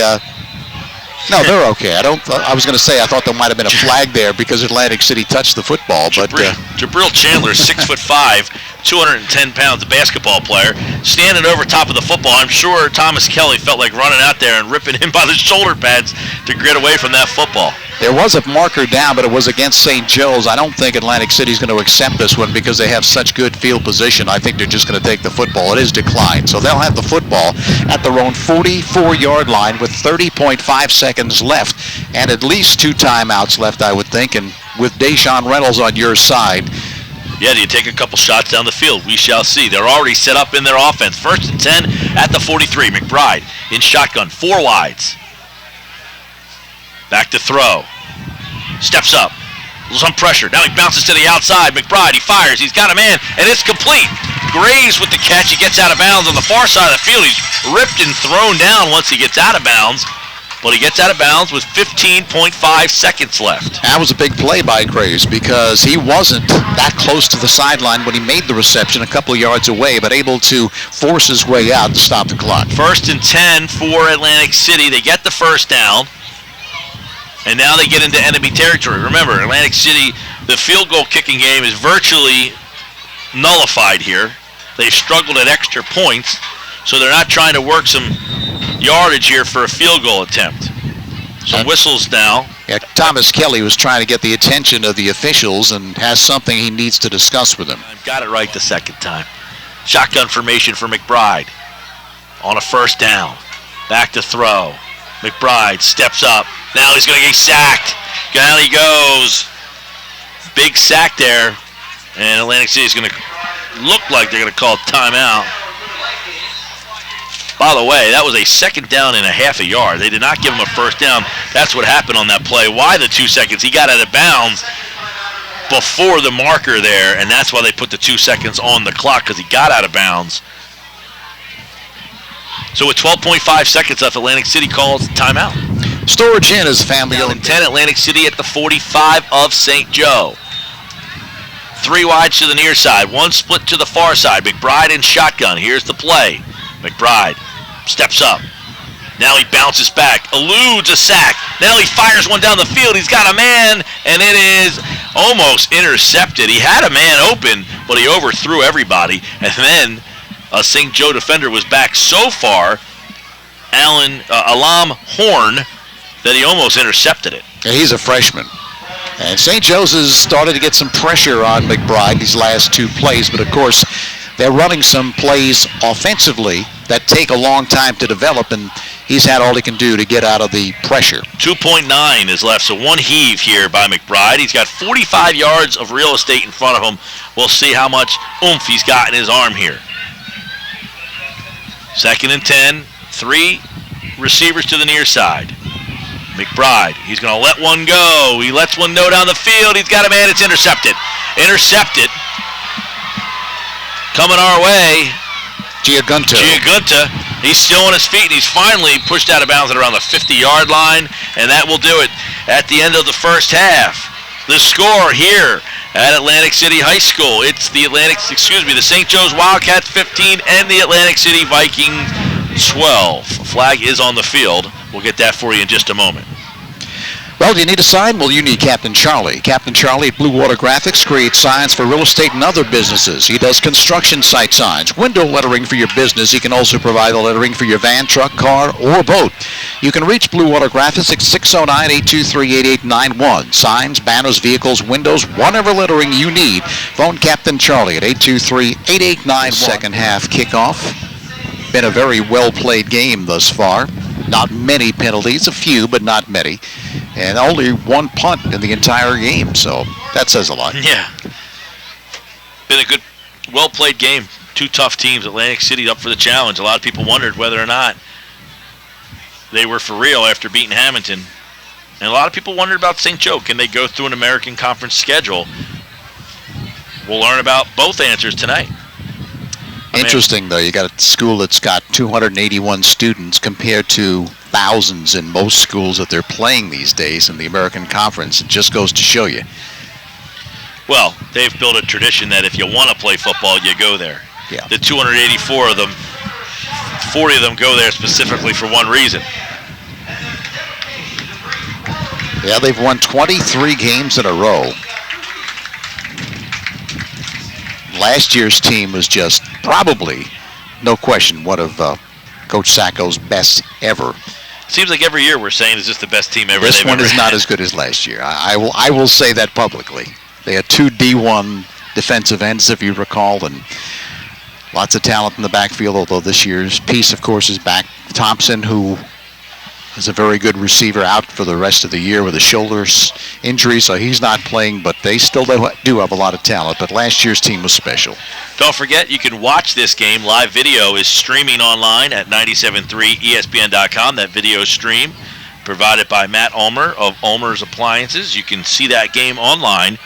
no, they're okay. I was going to say I thought there might have been a flag there because Atlantic City touched the football, but Jabril Chandler, 6'5", 210 pounds, a basketball player, standing over top of the football. I'm sure Thomas Kelly felt like running out there and ripping him by the shoulder pads to get away from that football. There was a marker down, but it was against St. Joe's. I don't think Atlantic City's going to accept this one because they have such good field position. I think they're just going to take the football. It is declined, so they'll have the football at their own 44-yard line with 30.5 seconds left and at least 2 timeouts left, I would think. And with Deshaun Reynolds on your side, Yeah, do you take a couple shots down the field? We shall see. They're already set up in their offense. 1st and 10 at the 43. McBride in shotgun, 4 wides. Back to throw. Steps up. Some pressure. Now he bounces to the outside. McBride, he fires. He's got a man, and it's complete. Graves with the catch. He gets out of bounds on the far side of the field. He's ripped and thrown down once he gets out of bounds. But he gets out of bounds with 15.5 seconds left. That was a big play by Graves because he wasn't that close to the sideline when he made the reception, a couple of yards away, but able to force his way out to stop the clock. 1st and 10 for Atlantic City. They get the first down, and now they get into enemy territory. Remember, Atlantic City, the field goal kicking game is virtually nullified here. They've struggled at extra points, so they're not trying to work some yardage here for a field goal attempt. Some whistles now. Yeah, Thomas Kelly was trying to get the attention of the officials and has something he needs to discuss with them. Got it right the second time. Shotgun formation for McBride on a 1st down. Back to throw. McBride steps up. Now he's going to get sacked. Down he goes. Big sack there. And Atlantic City is going to look like they're going to call timeout. By the way, that was a 2nd down and a half a yard. They did not give him a 1st down. That's what happened on that play. Why the 2 seconds? He got out of bounds before the marker there, and that's why they put the 2 seconds on the clock, because he got out of bounds. So with 12.5 seconds left, Atlantic City calls timeout. Storage Inn is family Down and owned. 10, Atlantic City at the 45 of St. Joe. 3 wides to the near side, 1 split to the far side. McBride in shotgun. Here's the play. McBride steps up. Now he bounces back, eludes a sack. Now he fires one down the field. He's got a man, and it is almost intercepted. He had a man open, but he overthrew everybody. And then a St. Joe defender was back so far, Alam Horn, that he almost intercepted it. Yeah, he's a freshman. And St. Joe's has started to get some pressure on McBride these last 2 plays, but of course they're running some plays offensively that take a long time to develop, and he's had all he can do to get out of the pressure. 2.9 is left, so 1 heave here by McBride. He's got 45 yards of real estate in front of him. We'll see how much oomph he's got in his arm here. 2nd and 10, 3 receivers to the near side. McBride, he's going to let one go. He lets one go down the field. He's got a man. It's intercepted. Intercepted. Coming our way. Giagunta. He's still on his feet, and he's finally pushed out of bounds at around the 50-yard line, and that will do it at the end of the first half. The score here at Atlantic City High School. It's the St. Joe's Wildcats 15 and the Atlantic City Vikings 12. A flag is on the field. We'll get that for you in just a moment. Well, do you need a sign? Well, you need Captain Charlie. Captain Charlie at Blue Water Graphics creates signs for real estate and other businesses. He does construction site signs, window lettering for your business. He can also provide the lettering for your van, truck, car, or boat. You can reach Blue Water Graphics at 609-823-8891. Signs, banners, vehicles, windows, whatever lettering you need. Phone Captain Charlie at 823-8891. Second half kickoff. Been a very well-played game thus far. Not many penalties, a few, but not many. And only 1 punt in the entire game, so that says a lot. Yeah. Been a good, well-played game. 2 tough teams. Atlantic City up for the challenge. A lot of people wondered whether or not they were for real after beating Hamilton. And a lot of people wondered about St. Joe. Can they go through an American Conference schedule? We'll learn about both answers tonight. Interesting, though. You got a school that's got 281 students compared to thousands in most schools that they're playing these days in the American Conference. It just goes to show you. Well, they've built a tradition that if you want to play football, you go there. Yeah. The 284 of them, 40 of them go there specifically for one reason. Yeah, they've won 23 games in a row. Last year's team was just probably, no question, one of Coach Sacco's best ever. Seems like every year we're saying, is this the best team ever? This one is not as good as last year. I will say that publicly. They had 2 D1 defensive ends, if you recall, and lots of talent in the backfield, although this year's piece, of course, is back. Thompson, who is a very good receiver, out for the rest of the year with a shoulder injury, so he's not playing, but they still do have a lot of talent. But last year's team was special. Don't forget, you can watch this game. Live video is streaming online at 97.3ESPN.com. That video stream provided by Matt Ulmer of Ulmer's Appliances. You can see that game online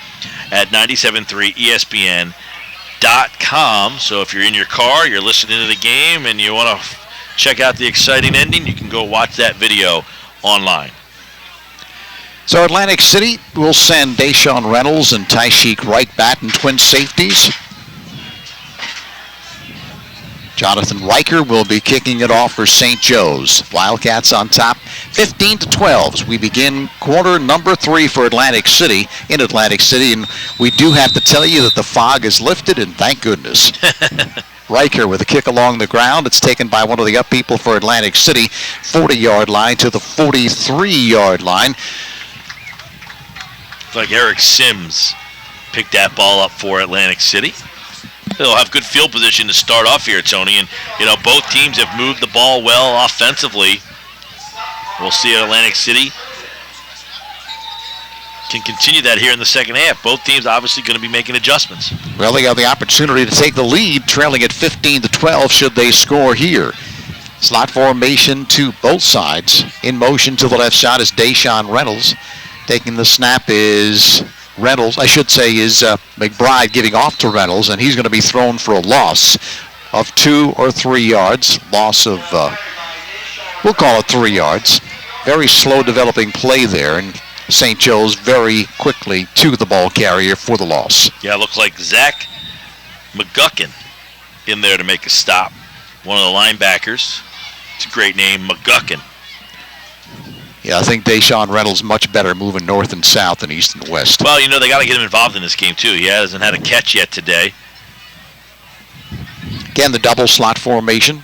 at 97.3ESPN.com. So if you're in your car, you're listening to the game, and you want to check out the exciting ending, you can go watch that video online. So Atlantic City will send Deshaun Reynolds and Tyshik Wright bat and twin safeties. Jonathan Riker will be kicking it off for St. Joe's. Wildcats on top, 15-12 as we begin quarter number 3 for Atlantic City in Atlantic City. And we do have to tell you that the fog is lifted, and thank goodness. Riker with a kick along the ground. It's taken by one of the up people for Atlantic City. 40-yard line to the 43-yard line. Like Eric Sims picked that ball up for Atlantic City. They'll have good field position to start off here, Tony. And, both teams have moved the ball well offensively. We'll see if Atlantic City can continue that here in the second half. Both teams obviously going to be making adjustments. Well, they have the opportunity to take the lead, trailing at 15-12 should they score here. Slot formation to both sides. In motion to the left side is Deshaun Reynolds. Taking the snap is McBride giving off to Reynolds, and he's going to be thrown for a loss of 2 or 3 yards. Loss of, we'll call it 3 yards. Very slow developing play there, and St. Joe's very quickly to the ball carrier for the loss. Yeah, it looked like Zach McGuckin in there to make a stop. One of the linebackers. It's a great name, McGuckin. Yeah, I think Deshaun Reynolds much better moving north and south than east and west. Well, they got to get him involved in this game, too. He hasn't had a catch yet today. Again, the double slot formation.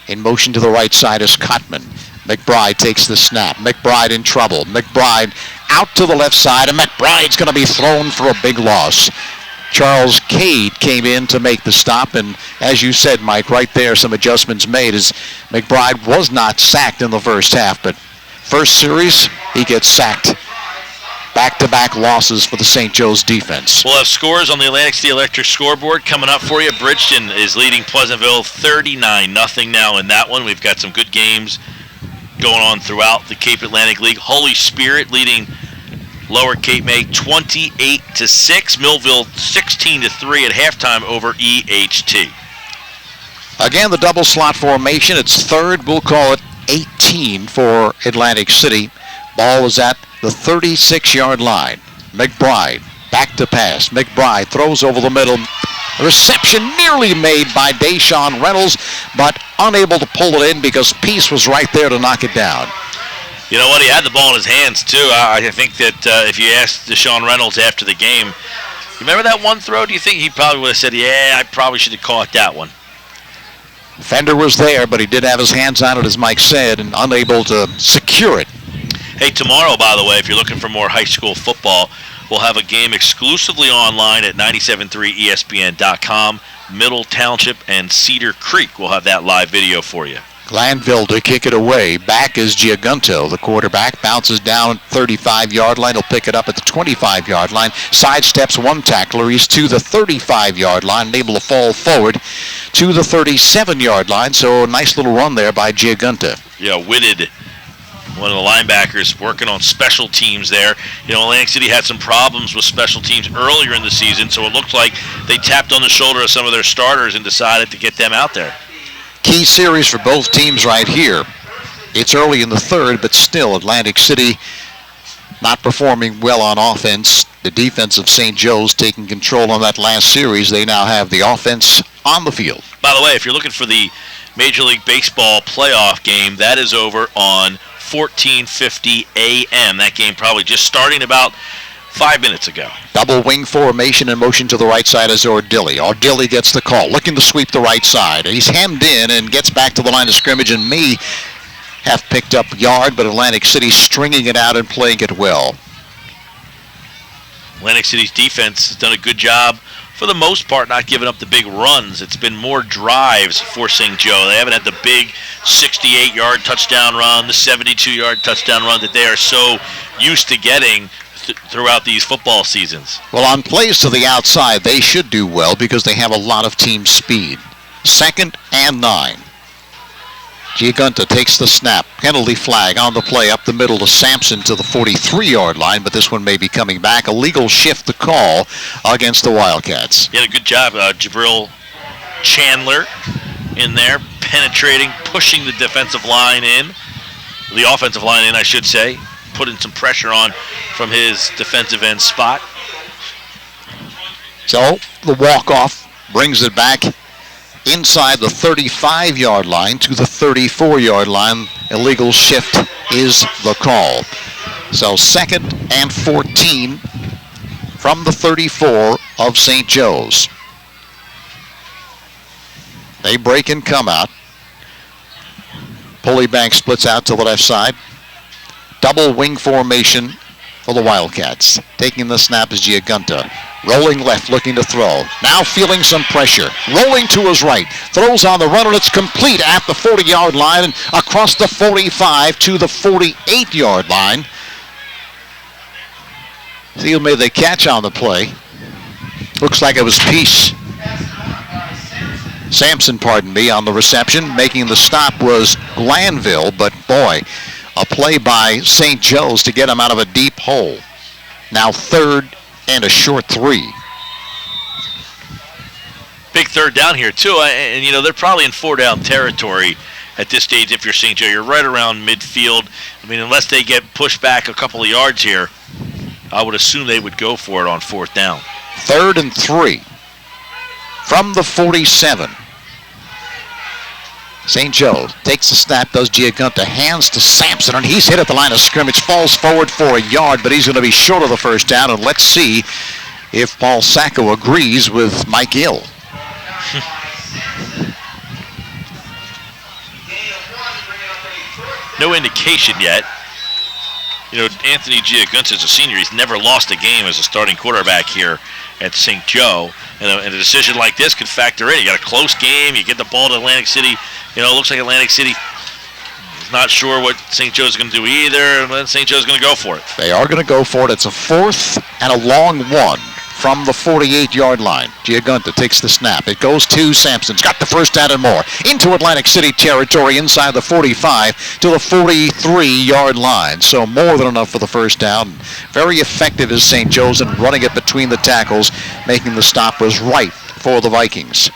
In motion to the right side is Cotman. McBride takes the snap. McBride in trouble. McBride out to the left side, and McBride's going to be thrown for a big loss. Charles Cade came in to make the stop, and as you said, Mike, right there, some adjustments made as McBride was not sacked in the first half, but first series, he gets sacked. Back-to-back losses for the St. Joe's defense. We'll have scores on the Atlantic City Electric scoreboard coming up for you. Bridgeton is leading Pleasantville 39-0 now in that one. We've got some good games going on throughout the Cape Atlantic League. Holy Spirit leading Lower Cape May 28-6. Millville 16-3 at halftime over EHT. Again, the double slot formation. It's third. We'll call it 18 for Atlantic City. Ball is at the 36-yard line. McBride back to pass. McBride throws over the middle. Reception nearly made by Deshaun Reynolds, but unable to pull it in because Peace was right there to knock it down. You know what? He had the ball in his hands, too. I think that if you asked Deshaun Reynolds after the game, you remember that one throw? Do you think he probably would have said, yeah, I probably should have caught that one? Fender was there, but he did have his hands on it, as Mike said, and unable to secure it. Hey, tomorrow, by the way, if you're looking for more high school football, we'll have a game exclusively online at 97.3ESPN.com. Middle Township and Cedar Creek. We'll have that live video for you. Glanville to kick it away. Back is Giagunto, the quarterback. Bounces down 35-yard line. He'll pick it up at the 25-yard line. Sidesteps one tackler. He's to the 35-yard line and able to fall forward to the 37-yard line. So a nice little run there by Giagunto. Yeah, Whitted, one of the linebackers, working on special teams there. Atlantic City had some problems with special teams earlier in the season, so it looked like they tapped on the shoulder of some of their starters and decided to get them out there. Key series for both teams right here. It's early in the third, but still Atlantic City not performing well on offense. The defense of St. Joe's taking control on that last series. They now have the offense on the field. By the way, if you're looking for the Major League Baseball playoff game, that is over on 14:50 a.m. That game probably just starting about 5 minutes ago. Double wing formation in motion to the right side is Ordilli. Ordilli gets the call, looking to sweep the right side. He's hemmed in and gets back to the line of scrimmage and may have picked up yard, but Atlantic City stringing it out and playing it well. Atlantic City's defense has done a good job for the most part, not giving up the big runs. It's been more drives for St. Joe. They haven't had the big 68-yard touchdown run, the 72-yard touchdown run that they are so used to getting throughout these football seasons. Well, on plays to the outside, they should do well because they have a lot of team speed. 2nd and 9. Giagunta takes the snap. Penalty flag on the play up the middle to Sampson to the 43-yard line, but this one may be coming back. A legal shift to call against the Wildcats. He had a good job, Jabril Chandler in there, penetrating, pushing the defensive line in. The offensive line in, I should say. Putting some pressure on from his defensive end spot. So the walk-off brings it back inside the 35-yard line to the 34-yard line. Illegal shift is the call. So 2nd and 14 from the 34 of St. Joe's. They break and come out. Pulleybank splits out to the left side. Double wing formation for the Wildcats. Taking the snap is Giagunta. Rolling left, looking to throw. Now feeling some pressure. Rolling to his right. Throws on the run, and it's complete at the 40-yard line and across the 45 to the 48-yard line. Seal made the catch on the play. Looks like it was Peace. Sampson, pardon me, on the reception. Making the stop was Glanville, but boy, a play by St. Joe's to get him out of a deep hole. Now 3rd and a short 3. Big 3rd down here, too. And, you know, they're probably in 4-down territory at this stage if you're St. Joe. You're right around midfield. I mean, unless they get pushed back a couple of yards here, I would assume they would go for it on 4th down. 3rd and 3 from the 47. St. Joe takes the snap, does Giagunta, hands to Sampson, and he's hit at the line of scrimmage, falls forward for a yard, but he's going to be short of the 1st down, and let's see if Paul Sacco agrees with Mike Gill. No indication yet. You know, Anthony Giagunta is a senior. He's never lost a game as a starting quarterback here at St. Joe. And a decision like this could factor in. You got a close game. You get the ball to Atlantic City. You know, it looks like Atlantic City is not sure what St. Joe's going to do either. And then St. Joe's going to go for it. They are going to go for it. It's a 4th and a long 1 from the 48-yard line. Giagunta takes the snap. It goes to Sampson's got the 1st down and more. Into Atlantic City territory inside the 45 to the 43-yard line. So more than enough for the 1st down. Very effective is St. Joe's in running it between the tackles. Making the stop was right for the Vikings.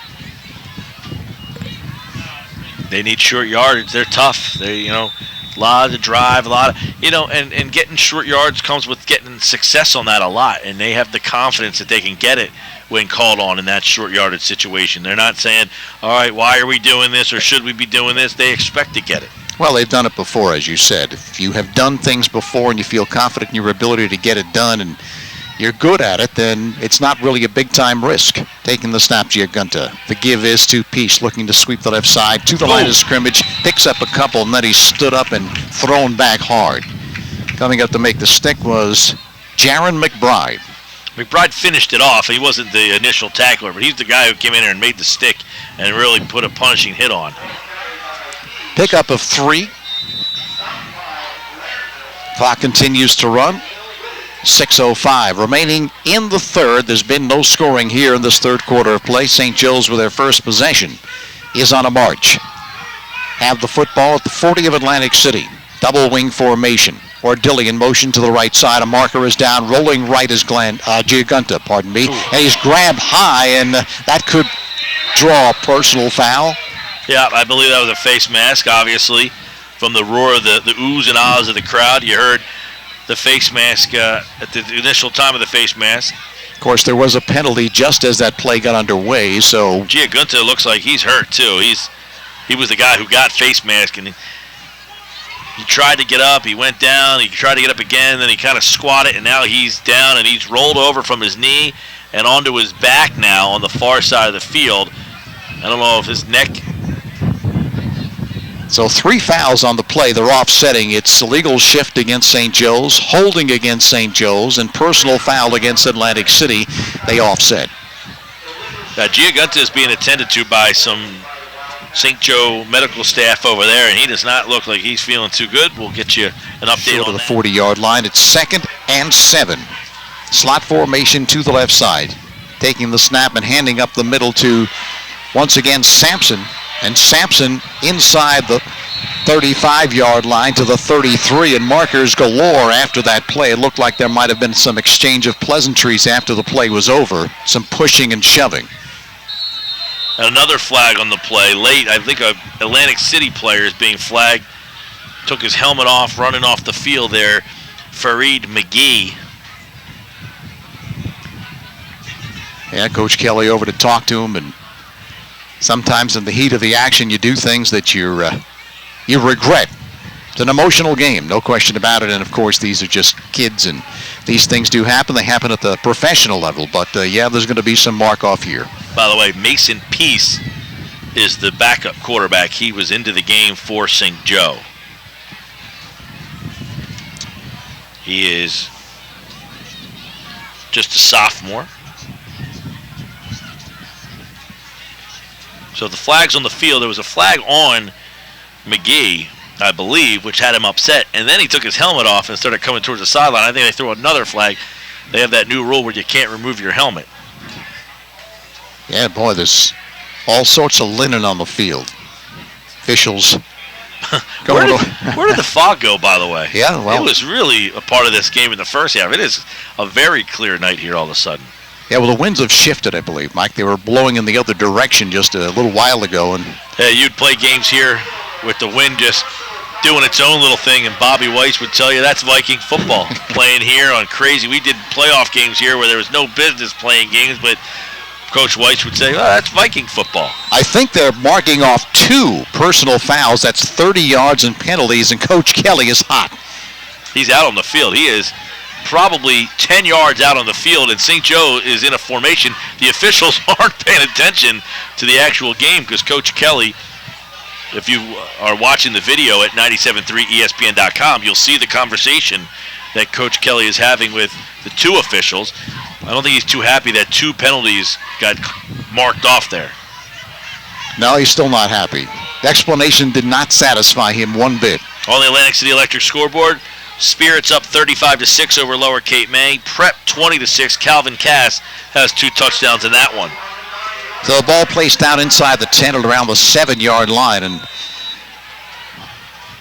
They need short yardage. They're tough. They, you know, a lot of drive, a lot of, you know, and getting short yards comes with getting success on that a lot, and they have the confidence that they can get it when called on in that short yardage situation. They're not saying, all right, why are we doing this or should we be doing this? They expect to get it. Well, they've done it before, as you said. If you have done things before and you feel confident in your ability to get it done and you're good at it, then it's not really a big-time risk. Taking the snap, Giagunta. The give is to Peace, looking to sweep the left side to the line of scrimmage, picks up a couple, and then he's stood up and thrown back hard. Coming up to make the stick was Jaron McBride. McBride finished it off. He wasn't the initial tackler, but he's the guy who came in there and made the stick and really put a punishing hit on. Pickup of 3. Clock continues to run. 6:05 remaining in the 3rd. There's been no scoring here in this 3rd quarter of play. St. Joe's with their first possession is on a march. Have the football at the 40 of Atlantic City. Double wing formation. Ordilly in motion to the right side. A marker is down. Rolling right is Giagunta, pardon me. And he's grabbed high, and that could draw a personal foul. Yeah, I believe that was a face mask, obviously. From the roar of the oohs and ahs of the crowd, you heard the face mask at the initial time of the face mask. Of course, there was a penalty just as that play got underway, so Giagunta looks like he's hurt too. He was the guy who got face mask, and he tried to get up, he went down, he tried to get up again, then he kind of squatted, and now he's down, and he's rolled over from his knee and onto his back now on the far side of the field. I don't know if his neck. So 3 fouls on the play. They're offsetting. It's illegal shift against St. Joe's, holding against St. Joe's, and personal foul against Atlantic City. They offset. Giagunta is being attended to by some St. Joe medical staff over there, and he does not look like he's feeling too good. We'll get you an update on the 40-yard line. It's 2nd and 7. Slot formation to the left side. Taking the snap and handing up the middle to, once again, Sampson. And Sampson inside the 35-yard line to the 33, and markers galore after that play. It looked like there might have been some exchange of pleasantries after the play was over, some pushing and shoving. Another flag on the play. Late, I think a Atlantic City player is being flagged. Took his helmet off, running off the field there. Fareed McGee. Yeah, Coach Kelly over to talk to him, and sometimes in the heat of the action you do things that you regret. It's an emotional game, no question about it, and of course these are just kids, and these things do happen. They happen at the professional level, but yeah, there's going to be some mark-off here. By the way, Mason Peace is the backup quarterback. He was into the game for St. Joe. He is just a sophomore. So the flag's on the field. There was a flag on McGee, I believe, which had him upset. And then he took his helmet off and started coming towards the sideline. I think they threw another flag. They have that new rule where you can't remove your helmet. Yeah, boy, there's all sorts of linen on the field. Officials. Where did the fog go, by the way? Yeah, well. It was really a part of this game in the first half. It is a very clear night here all of a sudden. Yeah, well, the winds have shifted, I believe, Mike. They were blowing in the other direction just a little while ago. And yeah, you'd play games here with the wind just doing its own little thing, and Bobby Weiss would tell you that's Viking football playing here on crazy. We did playoff games here where there was no business playing games, but Coach Weiss would say, oh, that's Viking football. I think they're marking off 2 personal fouls. That's 30 yards and penalties, and Coach Kelly is hot. He's out on the field. He is probably 10 yards out on the field, and St. Joe is in a formation. The officials aren't paying attention to the actual game because Coach Kelly, if you are watching the video at 97.3ESPN.com, you'll see the conversation that Coach Kelly is having with the 2 officials. I don't think he's too happy that 2 penalties got marked off there. No, he's still not happy. The explanation did not satisfy him one bit. On the Atlantic City Electric scoreboard, Spirits up 35-6 over Lower Cape May. Prep 20-6. Calvin Cass has 2 touchdowns in that one. So the ball placed down inside the 10 at around the 7-yard line, and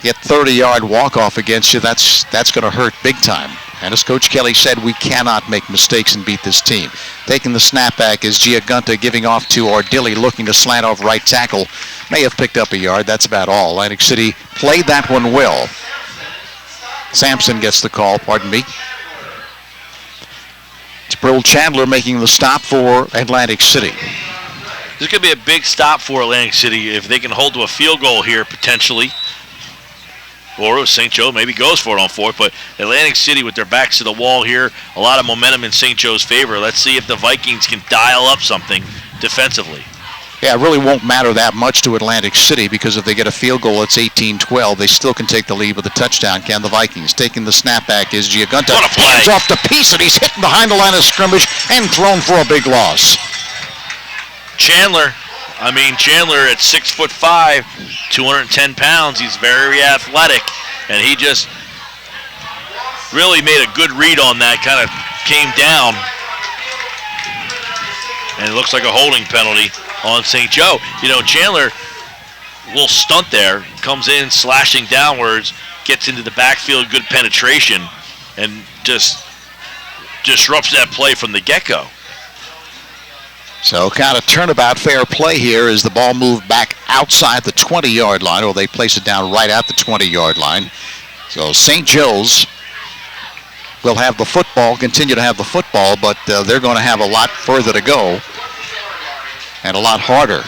get 30-yard walk-off against you, that's going to hurt big time. And as Coach Kelly said, we cannot make mistakes and beat this team. Taking the snap back is Giagunta, giving off to Ardilli, looking to slant off right tackle. May have picked up a yard. That's about all. Atlantic City played that one well. Sampson gets the call, pardon me. It's Brill Chandler making the stop for Atlantic City. This could be a big stop for Atlantic City if they can hold to a field goal here potentially. Or St. Joe maybe goes for it on 4th, but Atlantic City with their backs to the wall here, a lot of momentum in St. Joe's favor. Let's see if the Vikings can dial up something defensively. Yeah, it really won't matter that much to Atlantic City because if they get a field goal, it's 18-12. They still can take the lead with a touchdown, can the Vikings. Taking the snap back is Giagunta. What a play. Hands off to Peace, and he's hit behind the line of scrimmage and thrown for a big loss. Chandler at 6'5", 210 pounds. He's very athletic, and he just really made a good read on that, kind of came down. And it looks like a holding penalty on St. Joe. You know, Chandler, a little stunt there, comes in slashing downwards, gets into the backfield, good penetration, and just disrupts that play from the get-go. So kind of turnabout fair play here as the ball moved back outside the 20-yard line, or they place it down right at the 20-yard line. So St. Joe's will have the football, continue to have the football, but they're going to have a lot further to go and a lot harder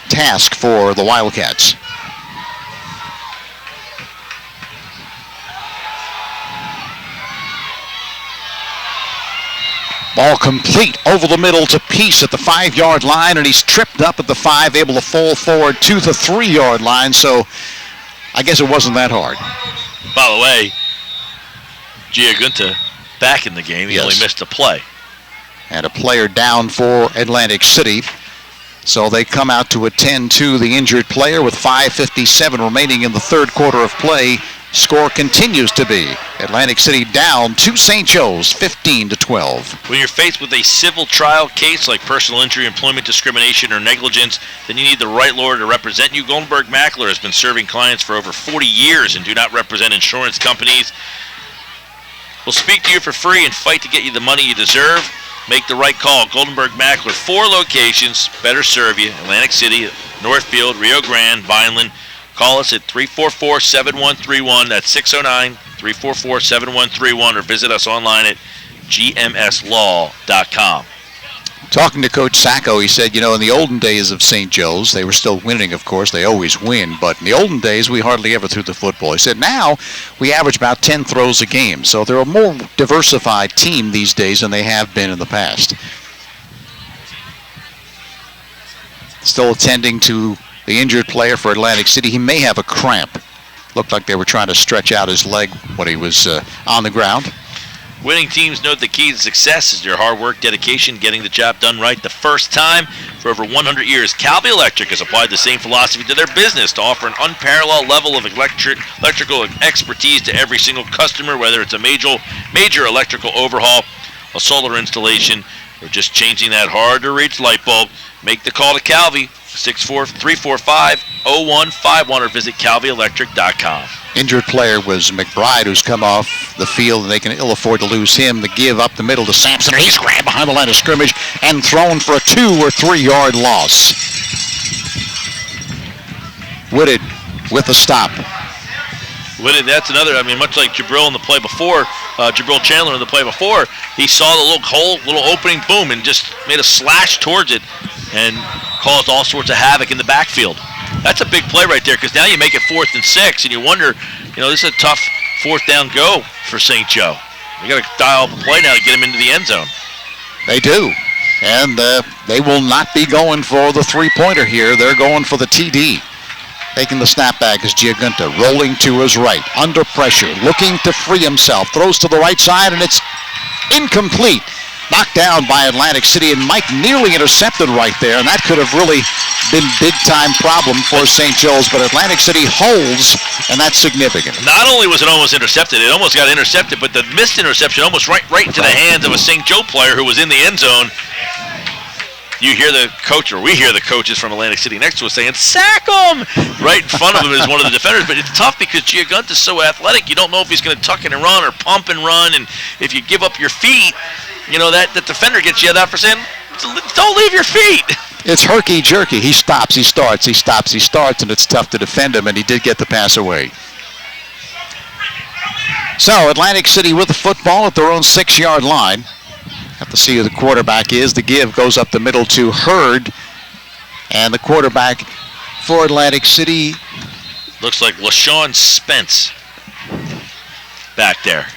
task for the Wildcats. Ball complete over the middle to Peace at the 5-yard line, and he's tripped up at the 5, able to fall forward to the 3-yard line, so I guess it wasn't that hard. By the way, Giagunta back in the game. He only missed a play. and a player down for Atlantic City. So they come out to attend to the injured player with 5:57 remaining in the third quarter of play. Score continues to be Atlantic City down to St. Joe's 15-12. When you're faced with a civil trial case like personal injury, employment discrimination, or negligence, then you need the right lawyer to represent you. Goldenberg Mackler has been serving clients for over 40 years and do not represent insurance companies. We'll speak to you for free and fight to get you the money you deserve. Make the right call. Goldenberg Mackler, 4 locations, better serve you. Atlantic City, Northfield, Rio Grande, Vineland. Call us at 344-7131. That's 609-344-7131, or visit us online at gmslaw.com. Talking to Coach Sacco, he said, in the olden days of St. Joe's, they were still winning, of course. They always win. But in the olden days, we hardly ever threw the football. He said, now we average about 10 throws a game. So they're a more diversified team these days than they have been in the past. Still attending to the injured player for Atlantic City. He may have a cramp. Looked like they were trying to stretch out his leg when he was on the ground. Winning teams note the key to success is your hard work, dedication, getting the job done right the first time. For over 100 years, Calvi Electric has applied the same philosophy to their business to offer an unparalleled level of electrical expertise to every single customer, whether it's a major electrical overhaul, a solar installation, or just changing that hard-to-reach light bulb. Make the call to Calvi, 345-0151, or visit calvielectric.com. Injured player was McBride, who's come off the field, and they can ill afford to lose him. The give up the middle to Sampson. He's grabbed behind the line of scrimmage and thrown for a 2 or 3 yard loss. Wooded with the stop. Wooded, that's another, much like Jabril in the play before, Jabril Chandler in the play before, he saw the little hole, little opening, boom, and just made a slash towards it and caused all sorts of havoc in the backfield. That's a big play right there, because now you make it 4th and 6, and you wonder, this is a tough 4th down go for St. Joe. You got to dial up a play now to get him into the end zone. They do, and they will not be going for the 3-pointer here. They're going for the TD. Taking the snap back is Giagunta, rolling to his right, under pressure, looking to free himself, throws to the right side, and it's incomplete. Knocked down by Atlantic City, and Mike nearly intercepted right there, and that could have really been big-time problem for St. Joe's, but Atlantic City holds, and that's significant. Not only was it almost intercepted, it almost got intercepted, but the missed interception almost right into the hands of a St. Joe player who was in the end zone. You hear the coach, or we hear the coaches from Atlantic City next to us saying, "Sack him!" Right in front of him is one of the defenders, but it's tough because Giagunta is so athletic. You don't know if he's going to tuck it and run or pump and run, and if you give up your feet, that defender gets yelled out for saying, "Don't leave your feet." It's herky-jerky. He stops, he starts, he stops, he starts, and it's tough to defend him, and he did get the pass away. So Atlantic City with the football at their own 6-yard line. Have to see who the quarterback is. The give goes up the middle to Hurd, and the quarterback for Atlantic City looks like LaShawn Spence back there.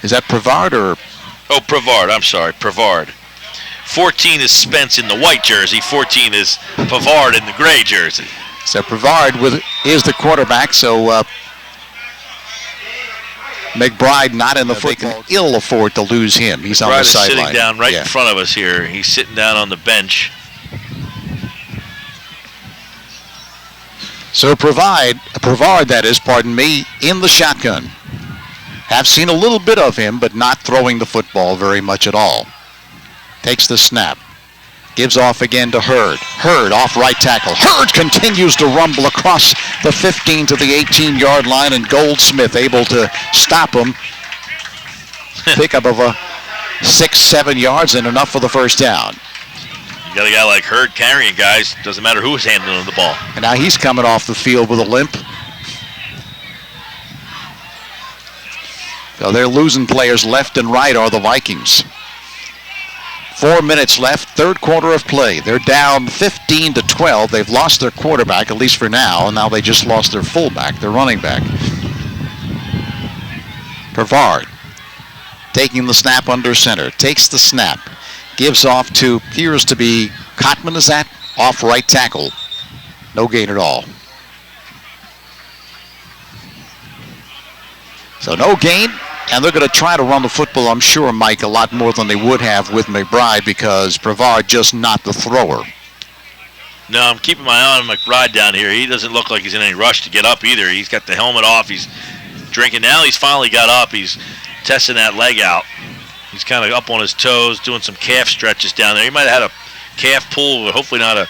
Is that Prevard or? Oh, Prevard. I'm sorry, Prevard. 14 is Spence in the white jersey. 14 is Pavard in the gray jersey. So Prevard is the quarterback. So McBride not in the football. They can ill afford to lose him. He's on the sideline. Sitting down right in front of us here. He's sitting down on the bench. So Prevard, that is, pardon me, in the shotgun. Have seen a little bit of him, but not throwing the football very much at all. Takes the snap. Gives off again to Hurd. Hurd off right tackle. Hurd continues to rumble across the 15 to the 18-yard line, and Goldsmith able to stop him. Pickup of a 6-7 yards and enough for the first down. You got a guy like Hurd carrying guys. Doesn't matter who's handling the ball. And now he's coming off the field with a limp. So they're losing players left and right are the Vikings. 4 minutes left, third quarter of play. They're down 15-12. They've lost their quarterback, at least for now, and now they just lost their fullback, their running back. Prevard taking the snap under center, takes the snap, gives off to, appears to be Cotman, is that? Off right tackle. No gain at all. So no gain. And they're going to try to run the football, I'm sure, Mike, a lot more than they would have with McBride because Brevard just not the thrower. No, I'm keeping my eye on McBride down here. He doesn't look like he's in any rush to get up either. He's got the helmet off. He's drinking. Now he's finally got up. He's testing that leg out. He's kind of up on his toes, doing some calf stretches down there. He might have had a calf pull, but hopefully not a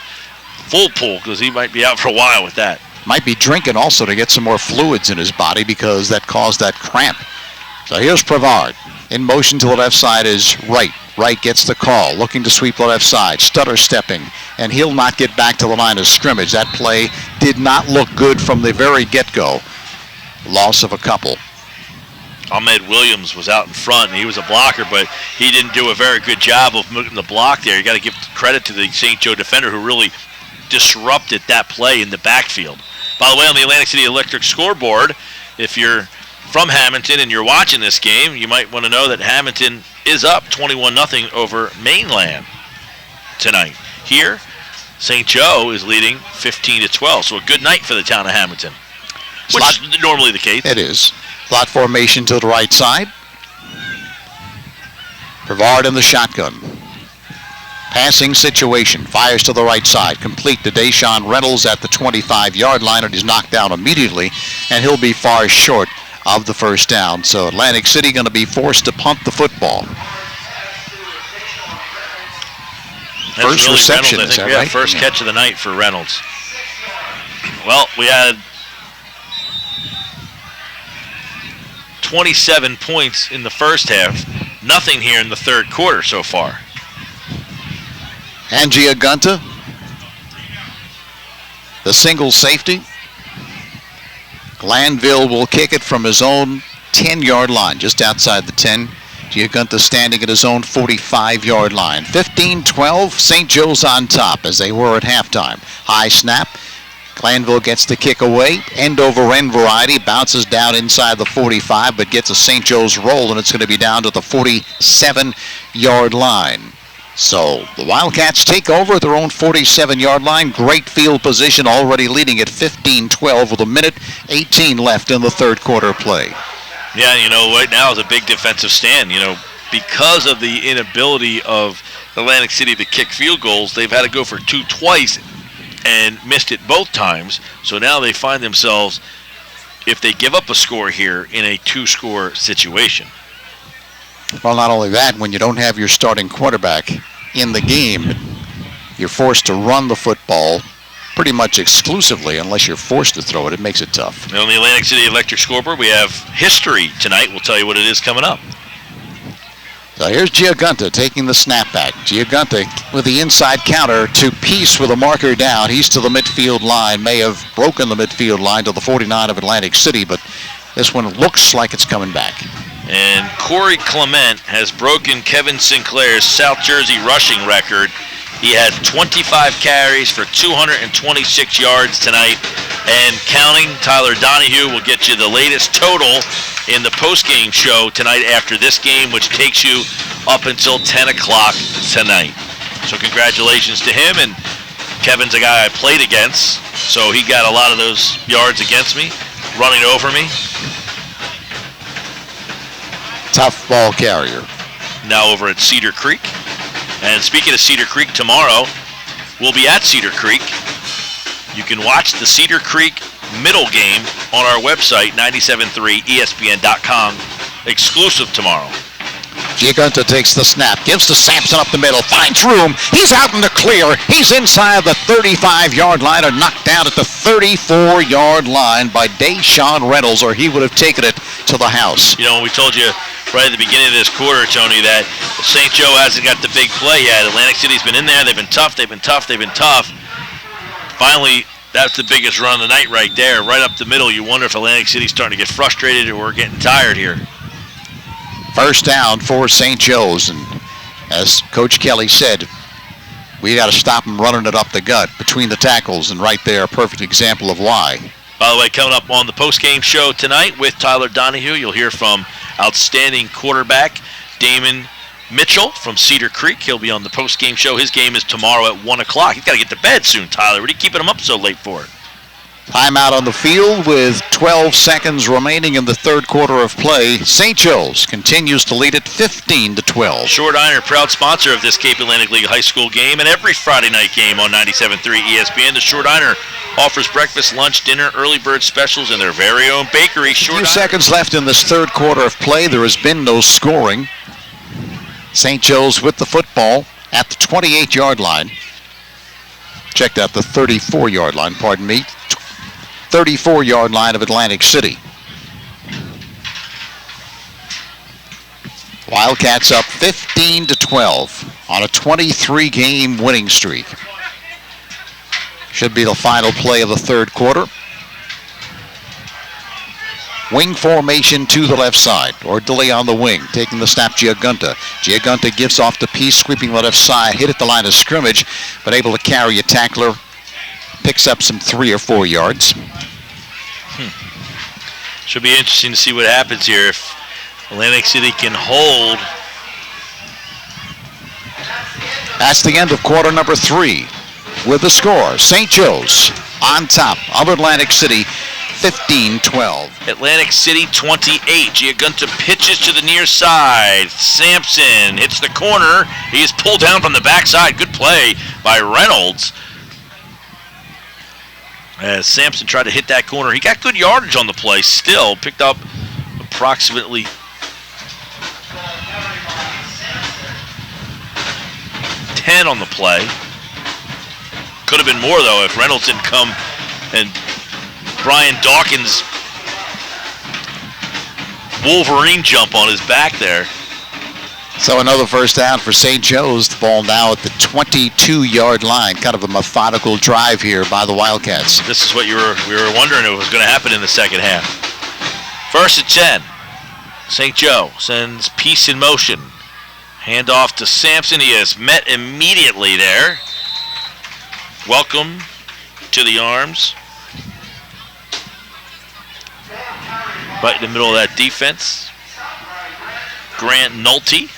full pull because he might be out for a while with that. Might be drinking also to get some more fluids in his body because that caused that cramp. So here's Brevard. In motion to the left side is Wright. Wright gets the call, looking to sweep the left side, stutter stepping, and he'll not get back to the line of scrimmage. That play did not look good from the very get-go. Loss of a couple. Ahmed Williams was out in front, and he was a blocker, but he didn't do a very good job of moving the block there. You got to give credit to the St. Joe defender who really disrupted that play in the backfield. By the way, on the Atlantic City Electric scoreboard, if you're from Hamilton and you're watching this game, you might want to know that Hamilton is up 21-0 over Mainland tonight. Here, St. Joe is leading 15-12, so a good night for the town of Hamilton, which is normally the case. It is. Slot formation to the right side. Brevard in the shotgun. Passing situation. Fires to the right side. Complete to Deshaun Reynolds at the 25-yard line, and he's knocked down immediately, and he'll be far short of the first down. So Atlantic City going to be forced to punt the football. First really reception, Reynolds, is that yeah, right? First catch of the night for Reynolds. Well, we had 27 points in the first half. Nothing here in the third quarter so far. And Giagunta, the single safety. Glanville will kick it from his own 10-yard line, just outside the 10. Giagunta standing at his own 45-yard line. 15-12, St. Joe's on top as they were at halftime. High snap. Glanville gets the kick away. End-over-end variety. Bounces down inside the 45, but gets a St. Joe's roll, and it's going to be down to the 47-yard line. So the Wildcats take over at their own 47-yard line. Great field position, already leading at 15-12 with a minute 18 left in the third quarter play. Yeah, you know, right now is a big defensive stand. You know, because of the inability of Atlantic City to kick field goals, they've had to go for two twice and missed it both times. So now they find themselves, if they give up a score here, in a two-score situation. Well, not only that, when you don't have your starting quarterback in the game, you're forced to run the football pretty much exclusively unless you're forced to throw it. It makes it tough. And on the Atlantic City Electric scoreboard, we have history tonight. We'll tell you what it is coming up. So here's Giagunta taking the snap back. Giagunta with the inside counter to Peace with a marker down. He's to the midfield line. May have broken the midfield line to the 49 of Atlantic City, but this one looks like it's coming back. And Corey Clement has broken Kevin Sinclair's South Jersey rushing record. He had 25 carries for 226 yards tonight. And counting, Tyler Donahue will get you the latest total in the postgame show tonight after this game, which takes you up until 10 o'clock tonight. So congratulations to him. And Kevin's a guy I played against, so he got a lot of those yards against me, running over me. Tough ball carrier. Now over at Cedar Creek. And speaking of Cedar Creek, tomorrow we'll be at Cedar Creek. You can watch the Cedar Creek middle game on our website, 973ESPN.com, exclusive tomorrow. Giagunta takes the snap, gives to Sampson up the middle, finds room. He's out in the clear. He's inside the 35-yard line and knocked down at the 34-yard line by Deshaun Reynolds, or he would have taken it to the house. You know, we told you right at the beginning of this quarter, Tony, that St. Joe hasn't got the big play yet. Atlantic City's been in there. They've been tough. Finally, that's the biggest run of the night right there, right up the middle. You wonder if Atlantic City's starting to get frustrated or getting tired here. First down for St. Joe's, and as Coach Kelly said, we got to stop them running it up the gut between the tackles, and right there, a perfect example of why. By the way, coming up on the postgame show tonight with Tyler Donahue, you'll hear from outstanding quarterback Damon Mitchell from Cedar Creek. He'll be on the postgame show. His game is tomorrow at 1 o'clock. He's got to get to bed soon, Tyler. What are you keeping him up so late for? Timeout on the field with 12 seconds remaining in the third quarter of play. St. Joe's continues to lead it 15-12. Short Iron, proud sponsor of this Cape Atlantic League high school game and every Friday night game on 97.3 ESPN. The Short Iron offers breakfast, lunch, dinner, early bird specials in their very own bakery. A few seconds left in this third quarter of play. There has been no scoring. St. Joe's with the football at the 28-yard line. Checked out the 34-yard line, pardon me. 34-yard line of Atlantic City. Wildcats up 15-12 on a 23-game winning streak. Should be the final play of the third quarter. Wing formation to the left side. Ordili on the wing, taking the snap, Giagunta. Giagunta gives off the piece, sweeping the left side, hit at the line of scrimmage, but able to carry a tackler. Picks up some 3 or 4 yards. Should be interesting to see what happens here if Atlantic City can hold. That's the end of quarter number 3 with the score. St. Joe's on top of Atlantic City, 15-12. Atlantic City 28. Giagunta pitches to the near side. Sampson hits the corner. He is pulled down from the backside. Good play by Reynolds. As Sampson tried to hit that corner, he got good yardage on the play still. Picked up approximately 10 on the play. Could have been more, though, if Reynolds didn't come and Brian Dawkins Wolverine jump on his back there. So another first down for St. Joe's. The ball now at the 22-yard line. Kind of a methodical drive here by the Wildcats. This is what we were wondering if it was going to happen in the second half. First and 10. St. Joe sends Peace in motion. Handoff to Sampson. He is met immediately there. Welcome to the arms. Right in the middle of that defense. Grant Nolte.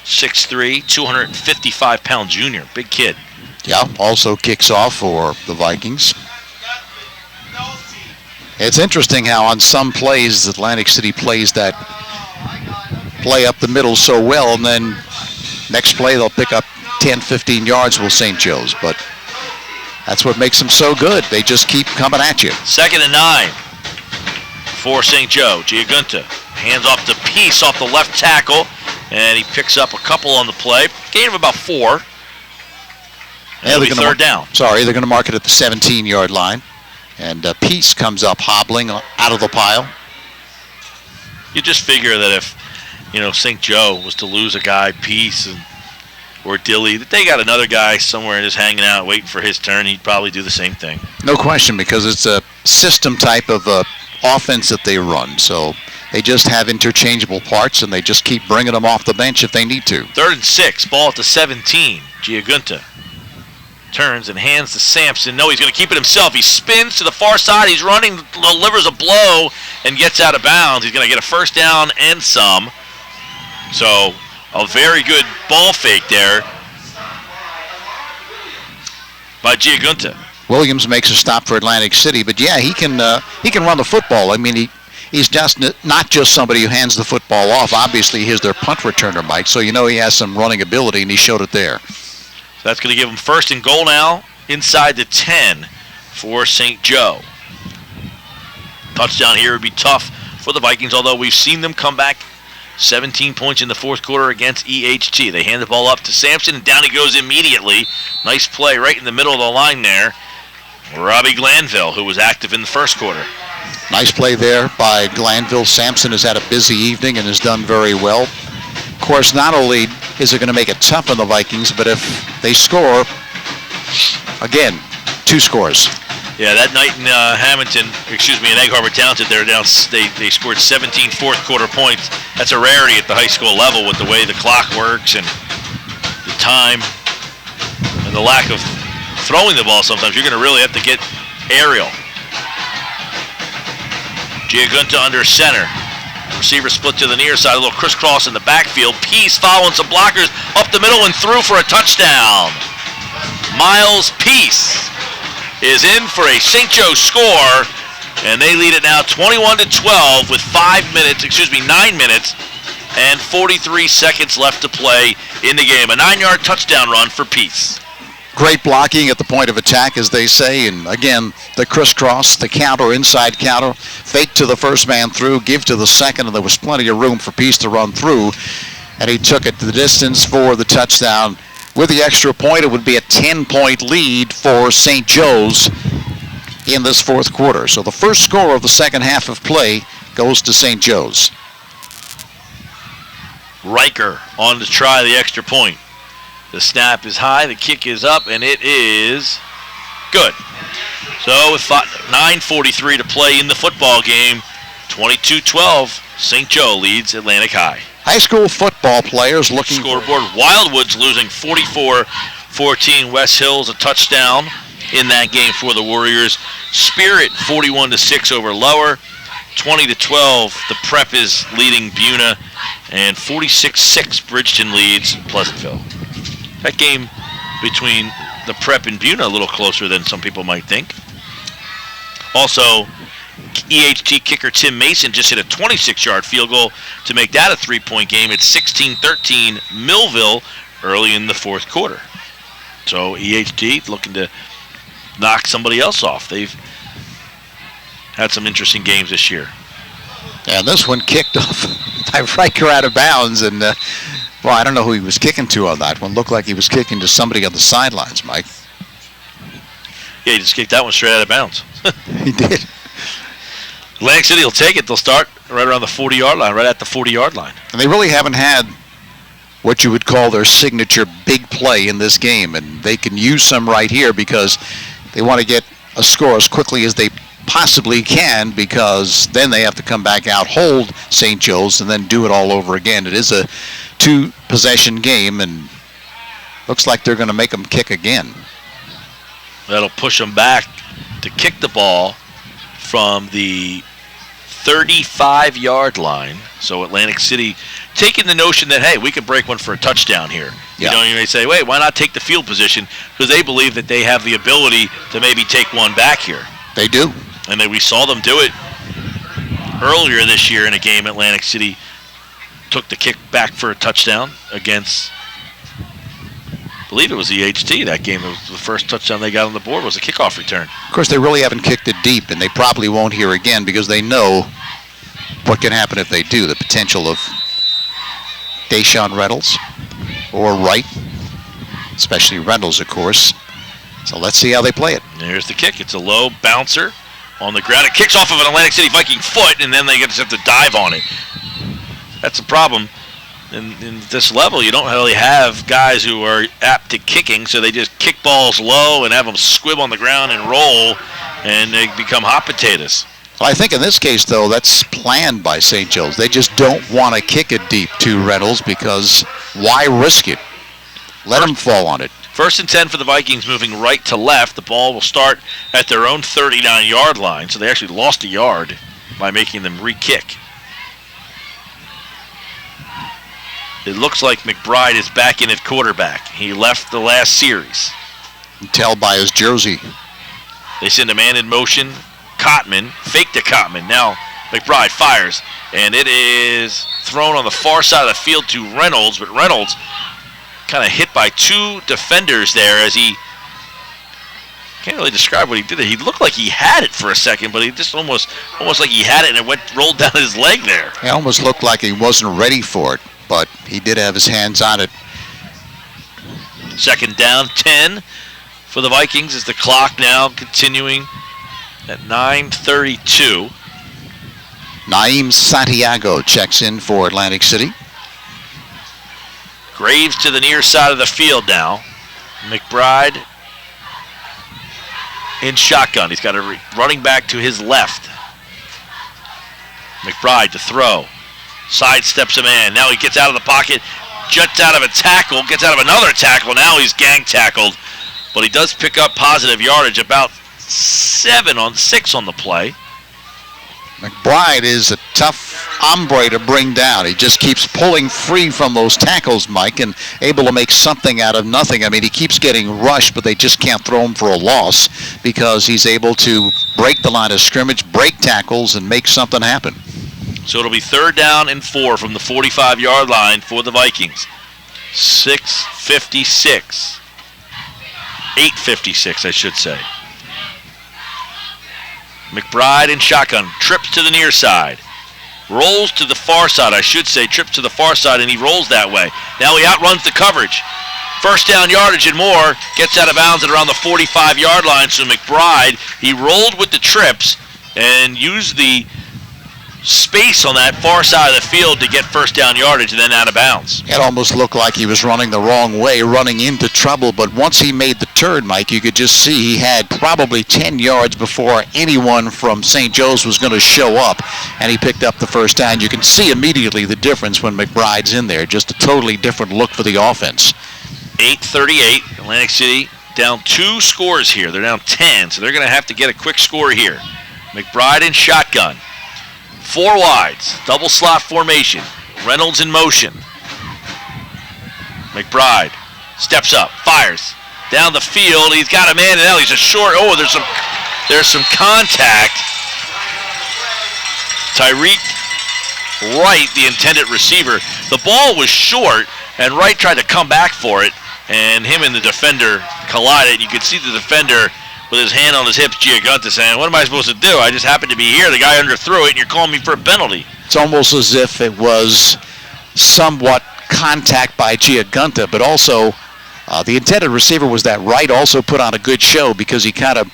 6'3", 255-pound junior. Big kid. Yeah, also kicks off for the Vikings. It's interesting how on some plays Atlantic City plays that play up the middle so well, and then next play they'll pick up 10, 15 yards with St. Joe's. But that's what makes them so good. They just keep coming at you. Second and 9 for St. Joe. Giagunta hands off to Peace off the left tackle. And he picks up a couple on the play. Gain of about 4. And it'll be third down. Sorry, they're going to mark it at the 17-yard line. And Peace comes up hobbling out of the pile. You just figure that if, St. Joe was to lose a guy, Peace or Dilly, that they got another guy somewhere just hanging out waiting for his turn, he'd probably do the same thing. No question, because it's a system type of offense that they run. So they just have interchangeable parts, and they just keep bringing them off the bench if they need to. Third and 6, ball at the 17. Giagunta turns and hands to Sampson. No, he's going to keep it himself. He spins to the far side. He's running, delivers a blow, and gets out of bounds. He's going to get a first down and some. So a very good ball fake there by Giagunta. Williams makes a stop for Atlantic City, but yeah, he can run the football. I mean, he's just not just somebody who hands the football off. Obviously, he's their punt returner, Mike, so he has some running ability, and he showed it there. So that's going to give him first and goal now inside the 10 for St. Joe. Touchdown here would be tough for the Vikings, although we've seen them come back 17 points in the fourth quarter against EHT. They hand the ball up to Sampson, and down he goes immediately. Nice play right in the middle of the line there. Robbie Glanville, who was active in the first quarter. Nice play there by Glanville. Sampson has had a busy evening and has done very well. Of course, not only is it going to make it tough on the Vikings, but if they score, again, 2 scores. Yeah, that night in in Egg Harbor Township, they scored 17 fourth quarter points. That's a rarity at the high school level with the way the clock works and the time and the lack of throwing the ball. Sometimes you're going to really have to get aerial. Giagunta under center. Receiver split to the near side, a little crisscross in the backfield. Peace following some blockers up the middle and through for a touchdown. Miles Peace. is in for a St. Joe score, and they lead it now 21-12 with 9 minutes and 43 seconds left to play in the game. A 9-yard touchdown run for Peace. Great blocking at the point of attack, as they say, and again, the crisscross, the counter, inside counter, fake to the first man through, give to the second, and there was plenty of room for Peace to run through, and he took it to the distance for the touchdown. With the extra point, it would be a 10-point lead for St. Joe's in this fourth quarter. So the first score of the second half of play goes to St. Joe's. Riker on to try the extra point. The snap is high, the kick is up, and it is good. So with 9:43 to play in the football game, 22-12, St. Joe leads Atlantic High. High school football players looking... Scoreboard, Wildwood's losing 44-14. West Hills a touchdown in that game for the Warriors. Spirit 41-6 over Lower. 20-12, the Prep is leading Buna. And 46-6, Bridgeton leads Pleasantville. That game between the Prep and Buna a little closer than some people might think. Also, EHT kicker Tim Mason just hit a 26-yard field goal to make that a 3-point game. It's 16-13 Millville early in the fourth quarter. So EHT looking to knock somebody else off. They've had some interesting games this year. And this one kicked off by Riker out of bounds, and well, I don't know who he was kicking to on that one. Looked like he was kicking to somebody on the sidelines, Mike. Yeah, he just kicked that one straight out of bounds. He did. Atlantic City will take it. They'll start right around the 40-yard line, right at the 40-yard line. And they really haven't had what you would call their signature big play in this game, and they can use some right here because they want to get a score as quickly as they possibly can, because then they have to come back out, hold St. Joe's, and then do it all over again. It is a 2-possession game, and looks like they're going to make them kick again. That'll push them back to kick the ball from the 35-yard line. So Atlantic City taking the notion that, hey, we can break one for a touchdown here. Yeah. You know, you may say, wait, why not take the field position? Because they believe that they have the ability to maybe take one back here. They do. And then we saw them do it earlier this year in a game. Atlantic City took the kick back for a touchdown against, I believe it was EHT that game. It was the first touchdown they got on the board was a kickoff return. Of course, they really haven't kicked it deep, and they probably won't here again because they know what can happen if they do. The potential of Deshaun Reynolds or Wright, especially Reynolds, of course. So let's see how they play it. There's the kick. It's a low bouncer on the ground. It kicks off of an Atlantic City Viking foot, and then they just have to dive on it. That's a problem. In this level, you don't really have guys who are apt to kicking, so they just kick balls low and have them squib on the ground and roll, and they become hot potatoes. Well, I think in this case, though, that's planned by St. Joe's. They just don't want to kick it deep to Reynolds because why risk it? Let them fall on it. 1st and 10 for the Vikings, moving right to left. The ball will start at their own 39-yard line, so they actually lost a yard by making them re-kick. It looks like McBride is back in at quarterback. He left the last series. You can tell by his jersey. They send a man in motion. Cotman, fake to Cotman. Now McBride fires, and it is thrown on the far side of the field to Reynolds, but Reynolds kind of hit by 2 defenders there as he can't really describe what he did there. He looked like he had it for a second, but he just almost like he had it and it rolled down his leg there. It almost looked like he wasn't ready for it, but he did have his hands on it. 2nd down, 10 for the Vikings as the clock now continuing at 9:32. Naeem Santiago checks in for Atlantic City. Graves to the near side of the field now. McBride in shotgun. He's got a running back to his left. McBride to throw. Sidesteps a man. Now he gets out of the pocket, jets out of a tackle, gets out of another tackle. Now he's gang tackled. But he does pick up positive yardage, about 6 on the play. McBride is a tough hombre to bring down. He just keeps pulling free from those tackles, Mike, and able to make something out of nothing. I mean, he keeps getting rushed, but they just can't throw him for a loss because he's able to break the line of scrimmage, break tackles, and make something happen. So it'll be 3rd down and 4 from the 45-yard line for the Vikings. 6:56. 8:56, I should say. McBride in shotgun, trips to the near side. Rolls to the far side, I should say, trips to the far side, and he rolls that way. Now he outruns the coverage. 1st down yardage and more, gets out of bounds at around the 45-yard line. So McBride, he rolled with the trips and used the space on that far side of the field to get 1st down yardage and then out of bounds. It almost looked like he was running the wrong way, running into trouble, but once he made the turn, Mike, you could just see he had probably 10 yards before anyone from St. Joe's was going to show up, and he picked up the 1st down. You can see immediately the difference when McBride's in there, just a totally different look for the offense. 8:38, Atlantic City down 2 scores here. They're down 10, so they're going to have to get a quick score here. McBride in shotgun. 4 wides, double slot formation. Reynolds in motion. McBride steps up, fires down the field. He's got a man, and now he's a short. Oh, there's some contact. Tyreek Wright, the intended receiver. The ball was short, and Wright tried to come back for it, and him and the defender collided. You could see the defender with his hand on his hips, Giagunta, saying, what am I supposed to do? I just happened to be here. The guy underthrew it, and you're calling me for a penalty. It's almost as if it was somewhat contact by Giagunta, but also the intended receiver was that Wright also put on a good show because he kind of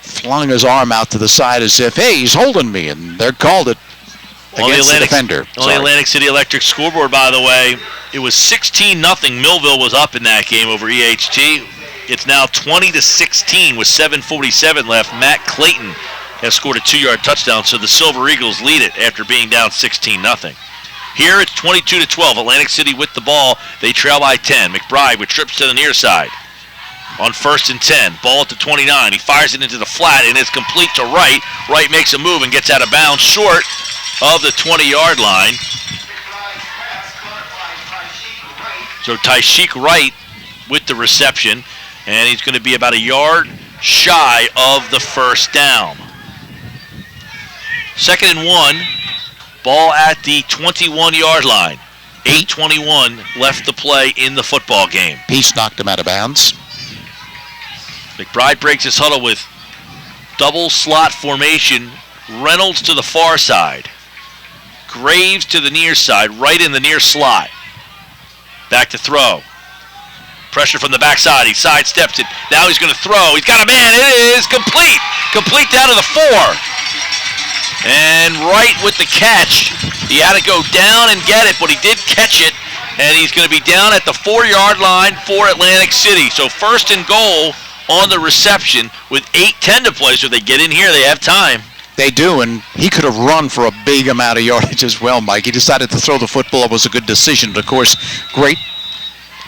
flung his arm out to the side as if, hey, he's holding me, and they're called it against the defender. On the Atlantic City Electric scoreboard, by the way, it was 16-0. Millville was up in that game over EHT. It's now 20-16 with 7:47 left. Matt Clayton has scored a 2-yard touchdown, so the Silver Eagles lead it after being down 16-0. Here it's 22-12. Atlantic City with the ball. They trail by 10. McBride with trips to the near side. On 1st and 10. Ball at the 29. He fires it into the flat, and it's complete to Wright. Wright makes a move and gets out of bounds short of the 20-yard line. So Tyreek Wright with the reception, and he's going to be about a yard shy of the 1st down. 2nd and 1. Ball at the 21-yard line. 8:21 left to play in the football game. Peace knocked him out of bounds. McBride breaks his huddle with double slot formation. Reynolds to the far side. Graves to the near side, right in the near slot. Back to throw. Pressure from the backside. He sidesteps it. Now he's going to throw. He's got a man. It is complete. Complete down to the 4. And Wright with the catch. He had to go down and get it, but he did catch it. And he's going to be down at the 4-yard line for Atlantic City. So 1st and goal on the reception with 8:10 to play. So if they get in here, they have time. They do, and he could have run for a big amount of yardage as well, Mike. He decided to throw the football. It was a good decision. Of course, great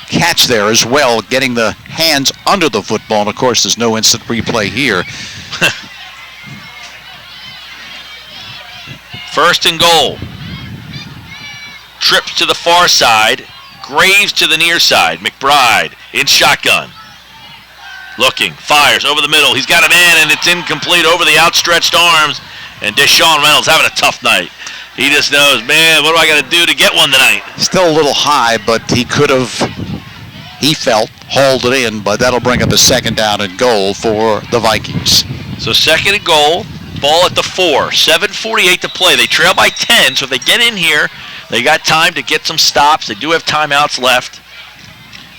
catch there as well, getting the hands under the football. And, of course, there's no instant replay here. 1st and goal. Trips to the far side. Graves to the near side. McBride in shotgun. Looking, fires over the middle. He's got a man, and it's incomplete over the outstretched arms. And Deshaun Reynolds having a tough night. He just knows, man, what do I got to do to get one tonight? Still a little high, but he could have, he felt, hauled it in, but that'll bring up a 2nd down and goal for the Vikings. So 2nd and goal. Ball at the 4. 7:48 to play. They trail by 10, so if they get in here, they got time to get some stops. They do have timeouts left.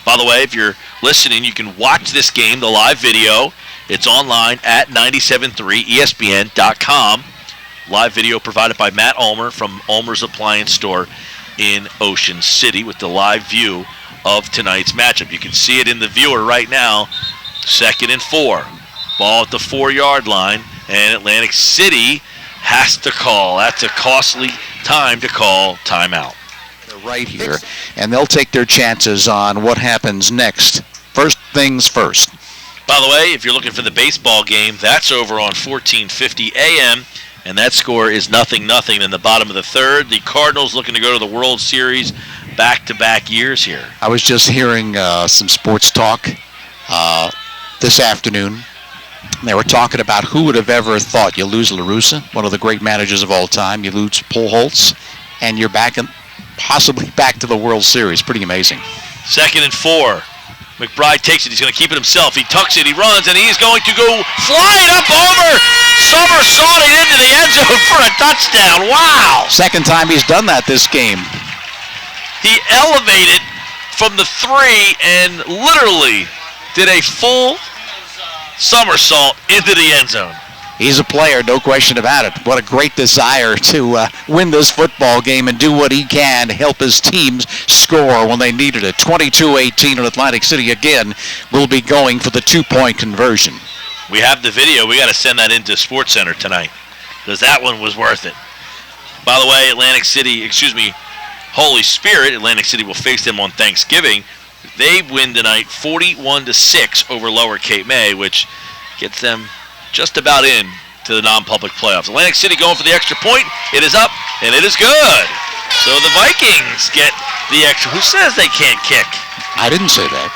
By the way, if you're listening, you can watch this game, the live video. It's online at 973ESPN.com. Live video provided by Matt Ulmer from Ulmer's Appliance Store in Ocean City with the live view of tonight's matchup. You can see it in the viewer right now. 2nd and 4. Ball at the 4-yard line. And Atlantic City has to call. That's a costly time to call timeout. They're right here, and they'll take their chances on what happens next. First things first. By the way, if you're looking for the baseball game, that's over on 1450 AM And that score is 0-0 in the bottom of the third. The Cardinals looking to go to the World Series back-to-back years here. I was just hearing some sports talk this afternoon. They were talking about who would have ever thought you lose La Russa, one of the great managers of all time. You lose Pujols, and you're possibly back to the World Series. Pretty amazing. 2nd and 4. McBride takes it. He's going to keep it himself. He tucks it. He runs, and he's going to go flying up over. Somersaulting into the end zone for a touchdown. Wow. Second time he's done that this game. He elevated from the 3 and literally did a full somersault into the end zone. He's a player, no question about it. What a great desire to win this football game and do what he can to help his teams score when they needed it. 22-18 in Atlantic City again will be going for the 2-point conversion. We have the video. We got to send that into SportsCenter tonight because that one was worth it. By the way, Holy Spirit, Atlantic City will face them on Thanksgiving. They win tonight 41-6 over Lower Cape May, which gets them just about in to the non-public playoffs. Atlantic City going for the extra point. It is up, and it is good. So the Vikings get the extra. Who says they can't kick? I didn't say that.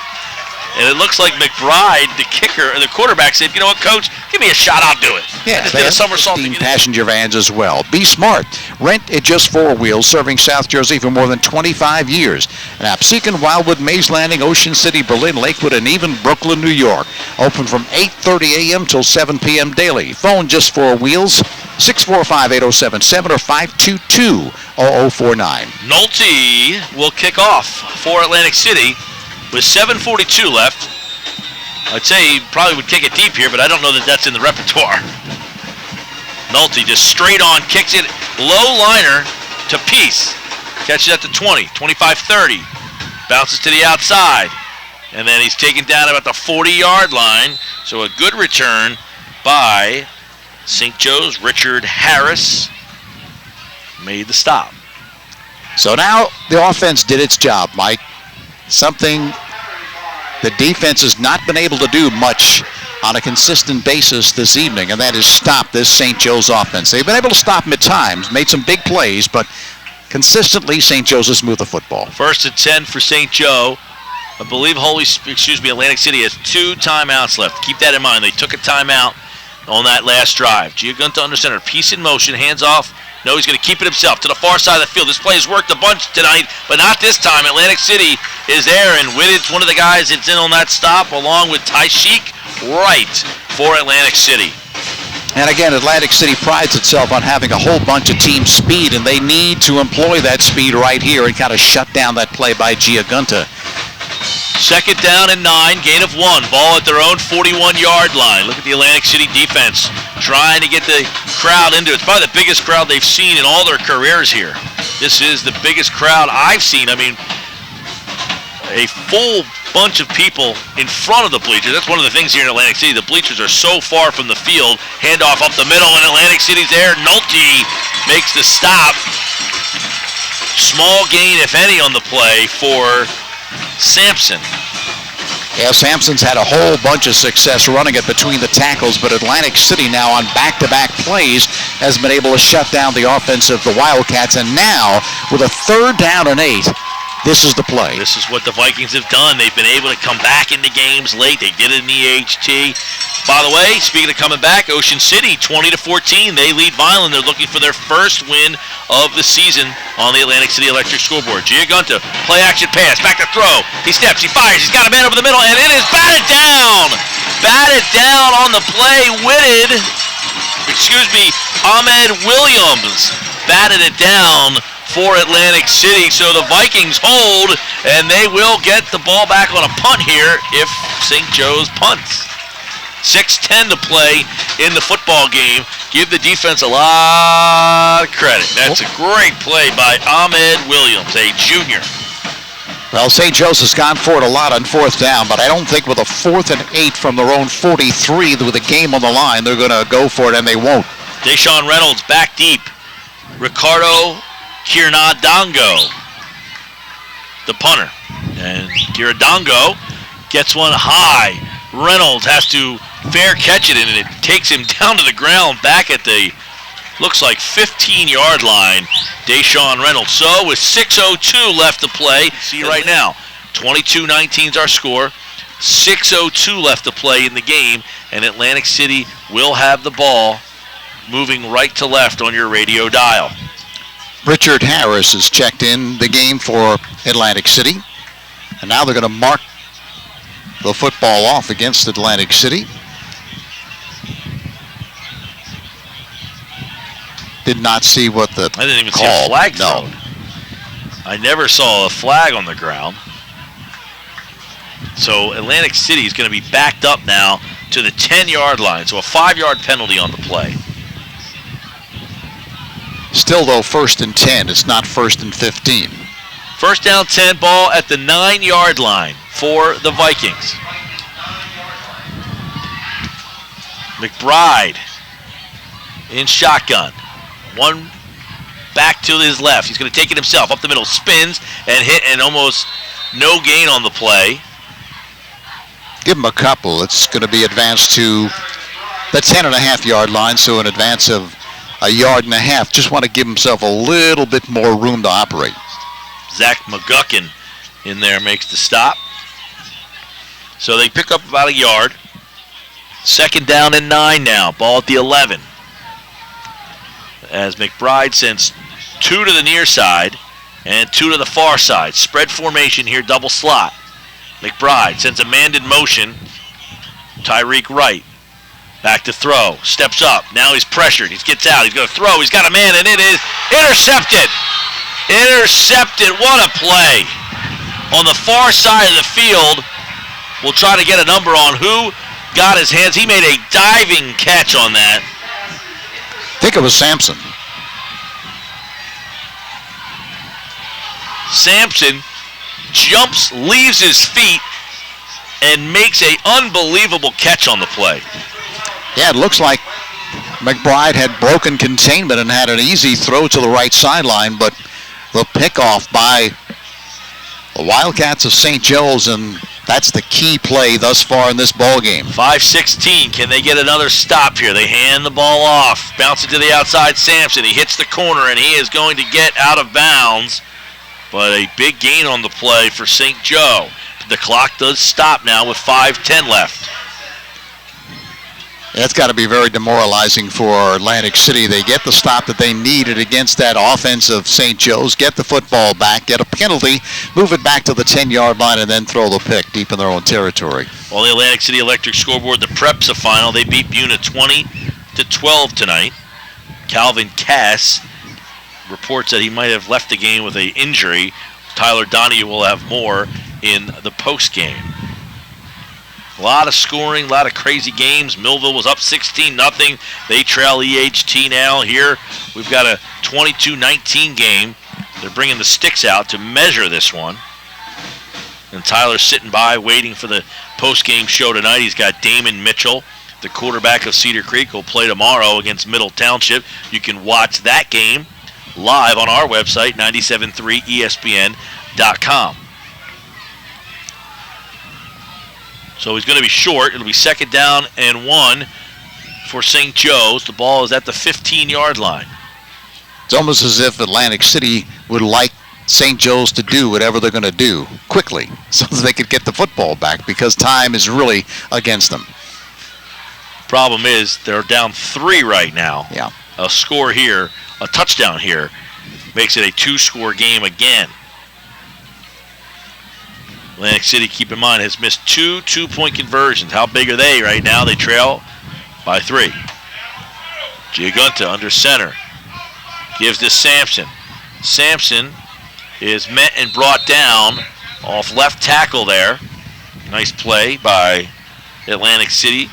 And it looks like McBride, the kicker, or the quarterback, said, you know what, Coach, give me a shot, I'll do it. Yeah, just did a somersault. 15 passenger vans as well. Be smart. Rent at just 4 wheels, serving South Jersey for more than 25 years. And Absecon, Wildwood, Mays Landing, Ocean City, Berlin, Lakewood, and even Brooklyn, New York. Open from 8:30 a.m. till 7 p.m. daily. Phone just 4 wheels, 645-8077 or 522-0049. Nolte will kick off for Atlantic City. With 7:42 left, I'd say he probably would kick it deep here, but I don't know that that's in the repertoire. Nolte just straight on, kicks it, low liner to Peace. Catches at the 20, 25-30. Bounces to the outside. And then he's taken down about the 40-yard line. So a good return by St. Joe's. Richard Harris made the stop. So now the offense did its job, Mike. Something the defense has not been able to do much on a consistent basis this evening, and that is stop this St. Joe's offense. They've been able to stop them at times, made some big plays, but consistently St. Joe's has moved the football. 1st and 10 for St. Joe. I believe Atlantic City has 2 timeouts left. Keep that in mind. They took a timeout on that last drive. Giagunta under center. Peace in motion. Hands off. No, he's going to keep it himself to the far side of the field. This play has worked a bunch tonight, but not this time. Atlantic City is there, and Whittett's one of the guys that's in on that stop, along with Tyshik Wright for Atlantic City. And again, Atlantic City prides itself on having a whole bunch of team speed, and they need to employ that speed right here and kind of shut down that play by Giagunta. 2nd down and 9, gain of 1. Ball at their own 41-yard line. Look at the Atlantic City defense trying to get the crowd into it. It's probably the biggest crowd they've seen in all their careers here. This is the biggest crowd I've seen. I mean, a full bunch of people in front of the bleachers. That's one of the things here in Atlantic City. The bleachers are so far from the field. Handoff up the middle, and Atlantic City's there. Nolte makes the stop. Small gain, if any, on the play for Sampson. Yeah, Sampson's had a whole bunch of success running it between the tackles, but Atlantic City now on back-to-back plays has been able to shut down the offense of the Wildcats, and now with a 3rd down and 8, this is the play. This is what the Vikings have done. They've been able to come back into games late. They did it in the AHT. By the way, speaking of coming back, Ocean City 20-14. They lead Vineland. They're looking for their first win of the season on the Atlantic City Electric scoreboard. Giagunta, play action pass, back to throw. He steps, he fires, he's got a man over the middle, and it is batted down. Batted down on the play. Ahmed Williams batted it down for Atlantic City. So the Vikings hold, and they will get the ball back on a punt here if St. Joe's punts. 6:10 to play in the football game. Give the defense a lot of credit. That's a great play by Ahmed Williams, a junior. Well, St. Joe's has gone for it a lot on 4th down, but I don't think with a 4th and 8 from their own 43 with a game on the line, they're going to go for it, and they won't. Deshaun Reynolds back deep. Ricardo Kiradongo, the punter. And Kiradongo gets one high. Reynolds has to fair catch it, and it takes him down to the ground back at the looks like 15-yard line, Deshaun Reynolds. So with 6:02 left to play, see right now, 22-19 is our score. 6:02 left to play in the game, and Atlantic City will have the ball moving right to left on your radio dial. Richard Harris has checked in the game for Atlantic City. And now they're going to mark the football off against Atlantic City. Did not see what the I didn't even call. see a flag No. thrown. I never saw a flag on the ground. So Atlantic City is going to be backed up now to the 10-yard line. So a 5-yard penalty on the play. Still, though, 1st and 10. It's not 1st and 15. First down 10, ball at the 9-yard line for the Vikings. McBride in shotgun. One back to his left. He's going to take it himself. Up the middle, spins and hit, and almost no gain on the play. Give him a couple. It's going to be advanced to the 10.5-yard line, so an advance of 1.5 yards. Just want to give himself a little bit more room to operate. Zach McGuckin in there makes the stop. So they pick up about 1 yard. 2nd down and 9 now. Ball at the 11. As McBride sends 2 to the near side and 2 to the far side. Spread formation here, double slot. McBride sends a man in motion. Tyreek Wright. Back to throw. Steps up. Now he's pressured. He gets out. He's going to throw. He's got a man, and it is intercepted. Intercepted. What a play. On the far side of the field, we'll try to get a number on who got his hands. He made a diving catch on that. I think it was Sampson. Sampson jumps, leaves his feet, and makes an unbelievable catch on the play. Yeah, it looks like McBride had broken containment and had an easy throw to the right sideline, but the pickoff by the Wildcats of St. Joe's, and that's the key play thus far in this ball game. 5:16. Can they get another stop here? They hand the ball off. Bounce it to the outside. Sampson. He hits the corner, and he is going to get out of bounds. But a big gain on the play for St. Joe. The clock does stop now with 5:10 left. That's got to be very demoralizing for Atlantic City. They get the stop that they needed against that offense of St. Joe's, get the football back, get a penalty, move it back to the 10-yard line, and then throw the pick deep in their own territory. Well, the Atlantic City Electric scoreboard, the Preps of final. They beat Buna 20-12 tonight. Calvin Cass reports that he might have left the game with an injury. Tyler Donahue will have more in the post game. A lot of scoring, a lot of crazy games. Millville was up 16-0. They trail EHT now. Here we've got a 22-19 game. They're bringing the sticks out to measure this one. And Tyler's sitting by waiting for the post-game show tonight. He's got Damon Mitchell, the quarterback of Cedar Creek, will play tomorrow against Middle Township. You can watch that game live on our website, 973ESPN.com. So he's going to be short. It'll be 2nd down and 1 for St. Joe's. The ball is at the 15-yard line. It's almost as if Atlantic City would like St. Joe's to do whatever they're going to do quickly so that they could get the football back because time is really against them. Problem is they're down 3 right now. Yeah. A score here, a touchdown here, makes it a 2-score game again. Atlantic City, keep in mind, has missed 2 two-point conversions. How big are they right now? They trail by 3. Giagunta under center. Gives to Sampson. Sampson is met and brought down off left tackle there. Nice play by Atlantic City.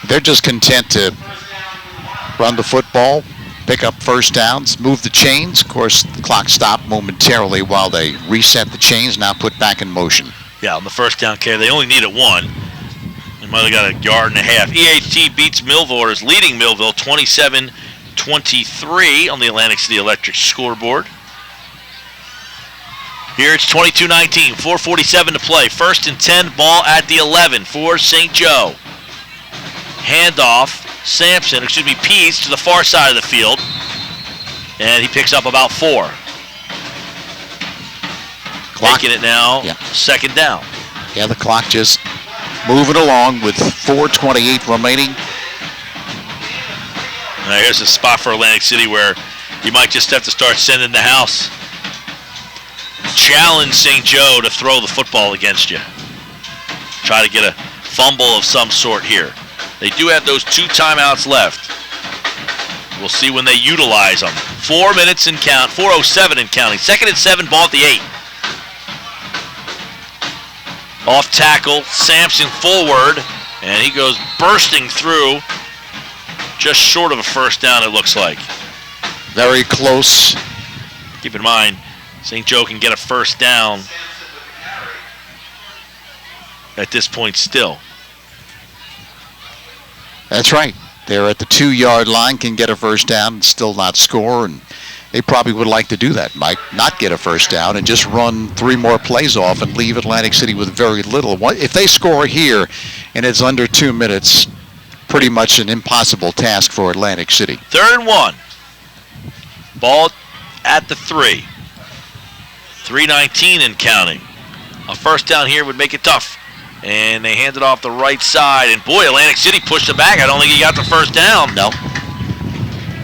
They're just content to run the football, pick up first downs, move the chains. Of course, the clock stopped momentarily while they reset the chains, now put back in motion. Yeah, on the first down carry, they only needed 1. They might have got 1.5 yards. EHT beats Millville, or is leading Millville 27-23 on the Atlantic City Electric scoreboard. Here it's 22-19, 4:47 to play. 1st and 10, ball at the 11 for St. Joe. Handoff. Pease to the far side of the field. And he picks up about 4. Clock. Making it now second down. Yeah, the clock just moving along with 4:28 remaining. Now here's a spot for Atlantic City where you might just have to start sending the house. Challenge St. Joe to throw the football against you. Try to get a fumble of some sort here. They do have those 2 timeouts left. We'll see when they utilize them. 4 minutes and count, 4:07 and counting. 2nd and 7, ball at the 8. Off tackle, Sampson forward, and he goes bursting through. Just short of a first down, it looks like. Very close. Keep in mind, St. Joe can get a first down at this point still. That's right. They're at the 2-yard line, can get a first down and still not score, and they probably would like to do that, Mike. Not get a first down and just run 3 more plays off and leave Atlantic City with very little. If they score here and it's under 2 minutes, pretty much an impossible task for Atlantic City. 3rd and 1. Ball at the 3. 3:19 and counting. A first down here would make it tough. And they hand it off the right side. And boy, Atlantic City pushed it back. I don't think he got the first down. No.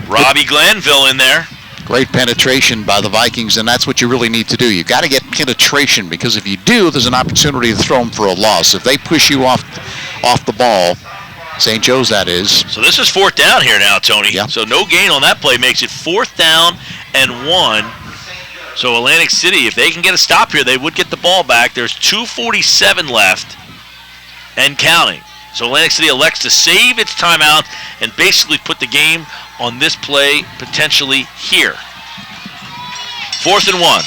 Robbie Glanville in there. Great penetration by the Vikings, and that's what you really need to do. You've got to get penetration, because if you do, there's an opportunity to throw them for a loss. If they push you off the ball, St. Joe's that is. So this is 4th down here now, Tony. Yep. So no gain on that play makes it 4th down and 1. So Atlantic City, if they can get a stop here, they would get the ball back. There's 2:47 left and counting. So Atlantic City elects to save its timeout and basically put the game on this play potentially here. 4th and 1.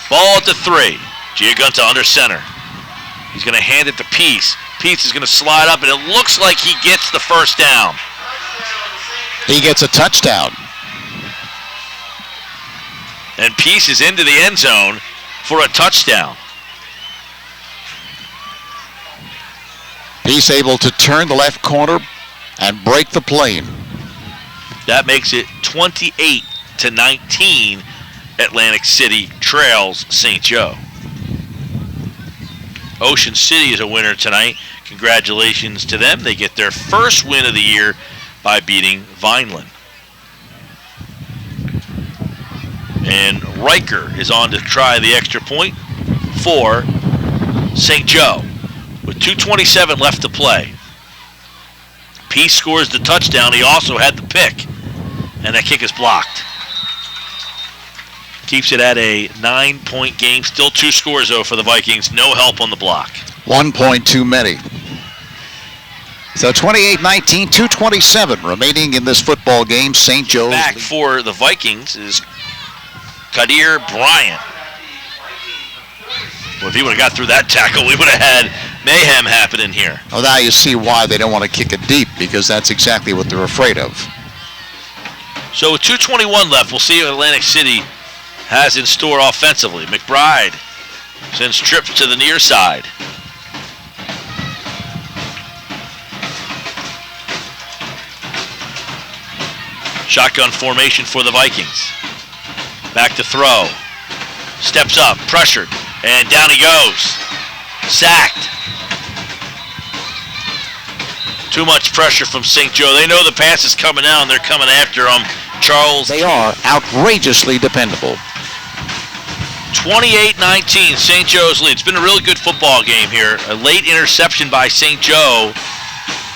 Ball at the 3. Giagunta under center. He's going to hand it to Peace. Peace is going to slide up, and it looks like he gets the first down. He gets a touchdown. And Peace is into the end zone for a touchdown. Peace able to turn the left corner and break the plane. That makes it 28-19. Atlantic City trails St. Joe. Ocean City is a winner tonight. Congratulations to them. They get their first win of the year by beating Vineland. And Riker is on to try the extra point for St. Joe with 2:27 left to play. Peace scores the touchdown. He also had the pick, and that kick is blocked. Keeps it at a 9-point game. Still 2 scores, though, for the Vikings. No help on the block. 1 point too many. So 28-19, 2:27 remaining in this football game. St. Joe's back for the Vikings is Kadir Bryant. Well, if he would have got through that tackle, we would have had mayhem happening here. Well, now you see why they don't want to kick it deep, because that's exactly what they're afraid of. So with 2:21 left, we'll see what Atlantic City has in store offensively. McBride sends trips to the near side. Shotgun formation for the Vikings. Back to throw. Steps up, pressured, and down he goes. Sacked. Too much pressure from St. Joe. They know the pass is coming out, and they're coming after him. Charles. They are outrageously dependable. 28-19, St. Joe's lead. It's been a really good football game here. A late interception by St. Joe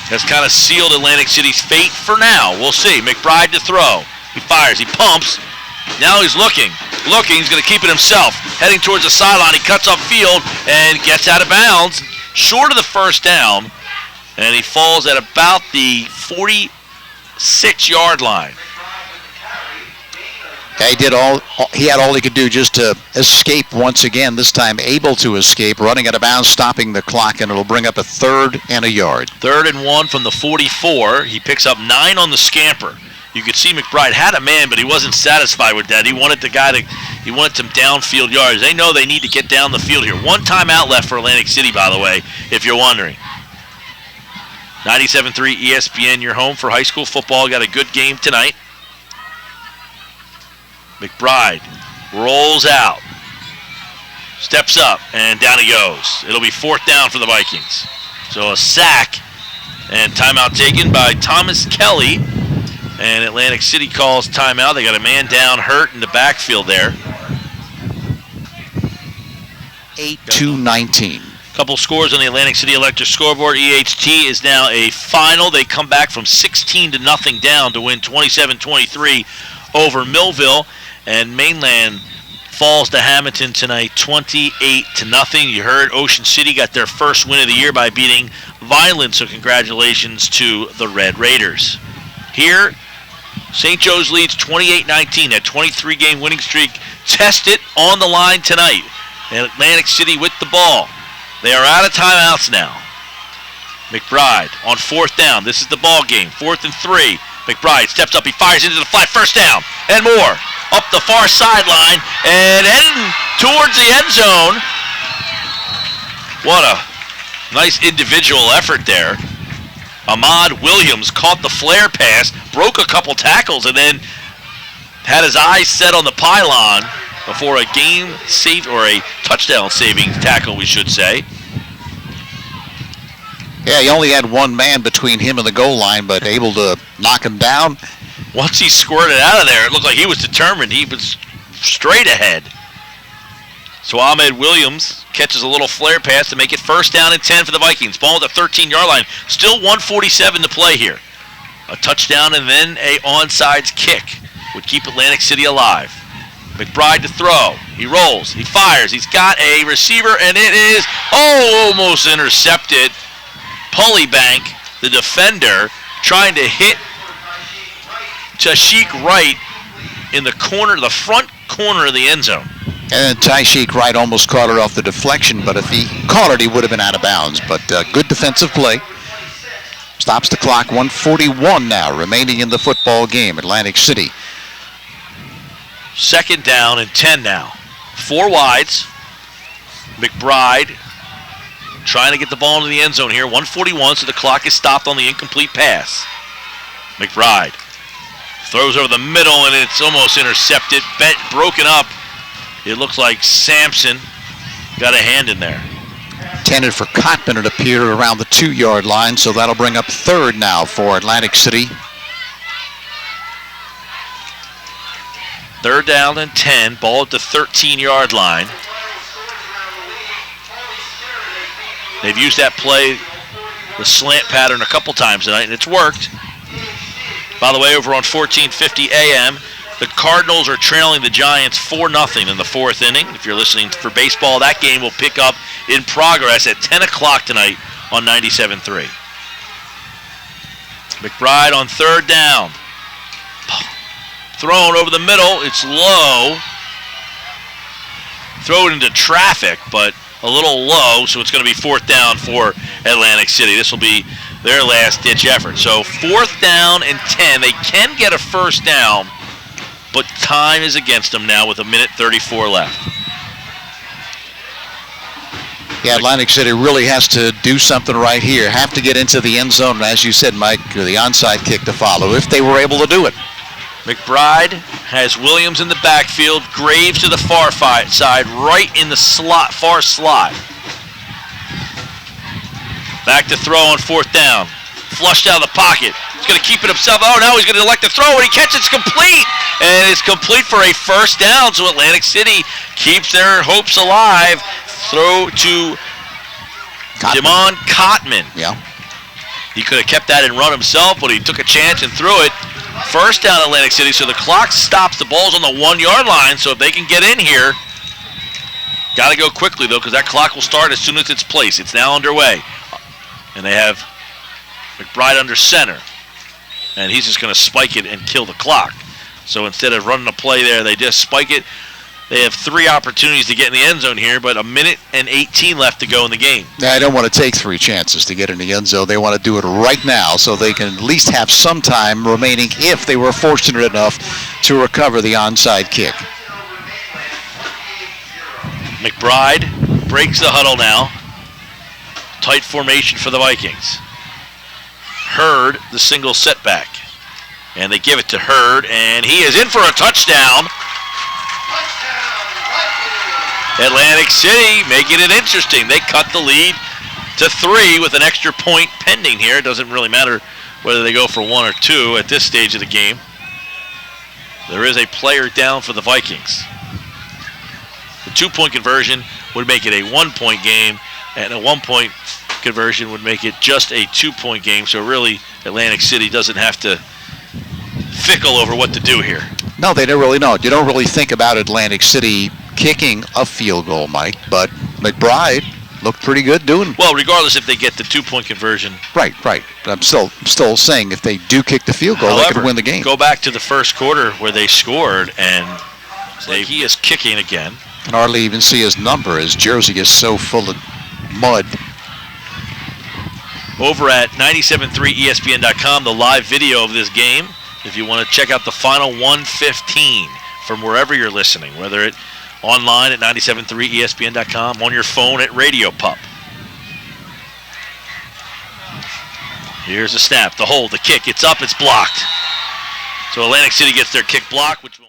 has kind of sealed Atlantic City's fate for now. We'll see. McBride to throw. He fires. He pumps. Now he's looking. He's going to keep it himself. Heading towards the sideline. He cuts upfield and gets out of bounds. Short of the first down. And he falls at about the 46-yard line. He had all he could do just to escape once again, this time able to escape, running out of bounds, stopping the clock, and it'll bring up a 3rd and a yard. 3rd and 1 from the 44. He picks up 9 on the scamper. You could see McBride had a man, but he wasn't satisfied with that. He wanted some downfield yards. They know they need to get down the field here. 1 timeout left for Atlantic City, by the way, if you're wondering. 97.3 ESPN, your home for high school football. Got a good game tonight. McBride rolls out, steps up, and down he goes. It'll be 4th down for the Vikings. So a sack and timeout taken by Thomas Kelly. And Atlantic City calls timeout. They got a man down hurt in the backfield there. 8-19. Couple scores on the Atlantic City Electric scoreboard. EHT is now a final. They come back from 16-0 down to win 27-23 over Millville. And Mainland falls to Hamilton tonight 28-0. You heard Ocean City got their first win of the year by beating Vineland. So congratulations to the Red Raiders. Here, St. Joe's leads 28-19. That 23-game winning streak tested on the line tonight. And Atlantic City with the ball. They are out of timeouts now. McBride on 4th down. This is the ball game. 4th and 3. McBride steps up. He fires into the flat. 1st down and more. Up the far sideline and heading towards the end zone. What a nice individual effort there. Ahmad Williams caught the flare pass, broke a couple tackles, and then had his eyes set on the pylon before a touchdown-saving tackle, we should say. Yeah, he only had one man between him and the goal line, but able to knock him down. Once he squirted out of there, it looked like he was determined. He was straight ahead. So Ahmed Williams catches a little flare pass to make it 1st down and 10 for the Vikings. Ball at the 13-yard line. Still 1:47 to play here. A touchdown and then a onside kick would keep Atlantic City alive. McBride to throw. He rolls. He fires. He's got a receiver, and it is almost intercepted. Pullybank, the defender, trying to hit Tashik Wright in the front corner of the end zone. And Tashik Wright almost caught it off the deflection, but if he caught it, he would have been out of bounds. But good defensive play. Stops the clock. 1:41 now remaining in the football game. Atlantic City. 2nd down and 10 now. 4 wides. McBride trying to get the ball into the end zone here. 1:41, so the clock is stopped on the incomplete pass. McBride throws over the middle, and it's almost intercepted. Broken up. It looks like Sampson got a hand in there. Intended for Cotman, it appeared, around the 2-yard line, so that'll bring up 3rd now for Atlantic City. 3rd down and 10. Ball at the 13-yard line. They've used that play, the slant pattern, a couple times tonight, and it's worked. By the way, over on 1450 AM, the Cardinals are trailing the Giants 4-0 in the 4th inning. If you're listening for baseball, that game will pick up in progress at 10 o'clock tonight on 97.3. McBride on 3rd down. Thrown over the middle. It's low. Throw it into traffic, but a little low, so it's going to be 4th down for Atlantic City. This will be their last-ditch effort. So 4th down and 10. They can get a 1st down, but time is against them now with 1:34 left. Yeah, Atlantic City really has to do something right here. Have to get into the end zone, and as you said, Mike, the onside kick to follow, if they were able to do it. McBride has Williams in the backfield, Graves to the far side, right in the far slot. Back to throw on 4th down. Flushed out of the pocket. He's going to keep it himself. Oh, now he's going to elect to throw, and he catches it complete. And it's complete for a 1st down, so Atlantic City keeps their hopes alive. Throw to Damon Cotman. Yeah. He could have kept that and run himself, but he took a chance and threw it. 1st down Atlantic City, so the clock stops. The ball's on the 1-yard line, so if they can get in here, got to go quickly, though, because that clock will start as soon as it's placed. It's now underway. And they have McBride under center, and he's just going to spike it and kill the clock. So instead of running a play there, they just spike it. They have 3 opportunities to get in the end zone here, but 1:18 left to go in the game. They don't want to take 3 chances to get in the end zone. They want to do it right now so they can at least have some time remaining if they were fortunate enough to recover the onside kick. McBride breaks the huddle now. Tight formation for the Vikings. Hurd the single setback. And they give it to Hurd, and he is in for a touchdown. Atlantic City making it interesting. They cut the lead to 3 with an extra point pending here. It doesn't really matter whether they go for 1 or 2 at this stage of the game. There is a player down for the Vikings. The 2-point conversion would make it a 1-point game, and a 1-point conversion would make it just a 2-point game. So really, Atlantic City doesn't have to fickle over what to do here. No, they don't really know. You don't really think about Atlantic City kicking a field goal, Mike, but McBride looked pretty good doing. Well, regardless if they get the 2-point conversion. Right. I'm still saying if they do kick the field goal, However, they could win the game. Go back to the first quarter where they scored, and he is kicking again. Can hardly even see his number. His jersey is so full of mud. Over at 97.3ESPN.com, the live video of this game, if you want to check out the final 1:15 from wherever you're listening, whether it online at 97.3ESPN.com, on your phone at Radio Pup. Here's the snap, the hold, the kick. It's up, it's blocked. So Atlantic City gets their kick blocked, which will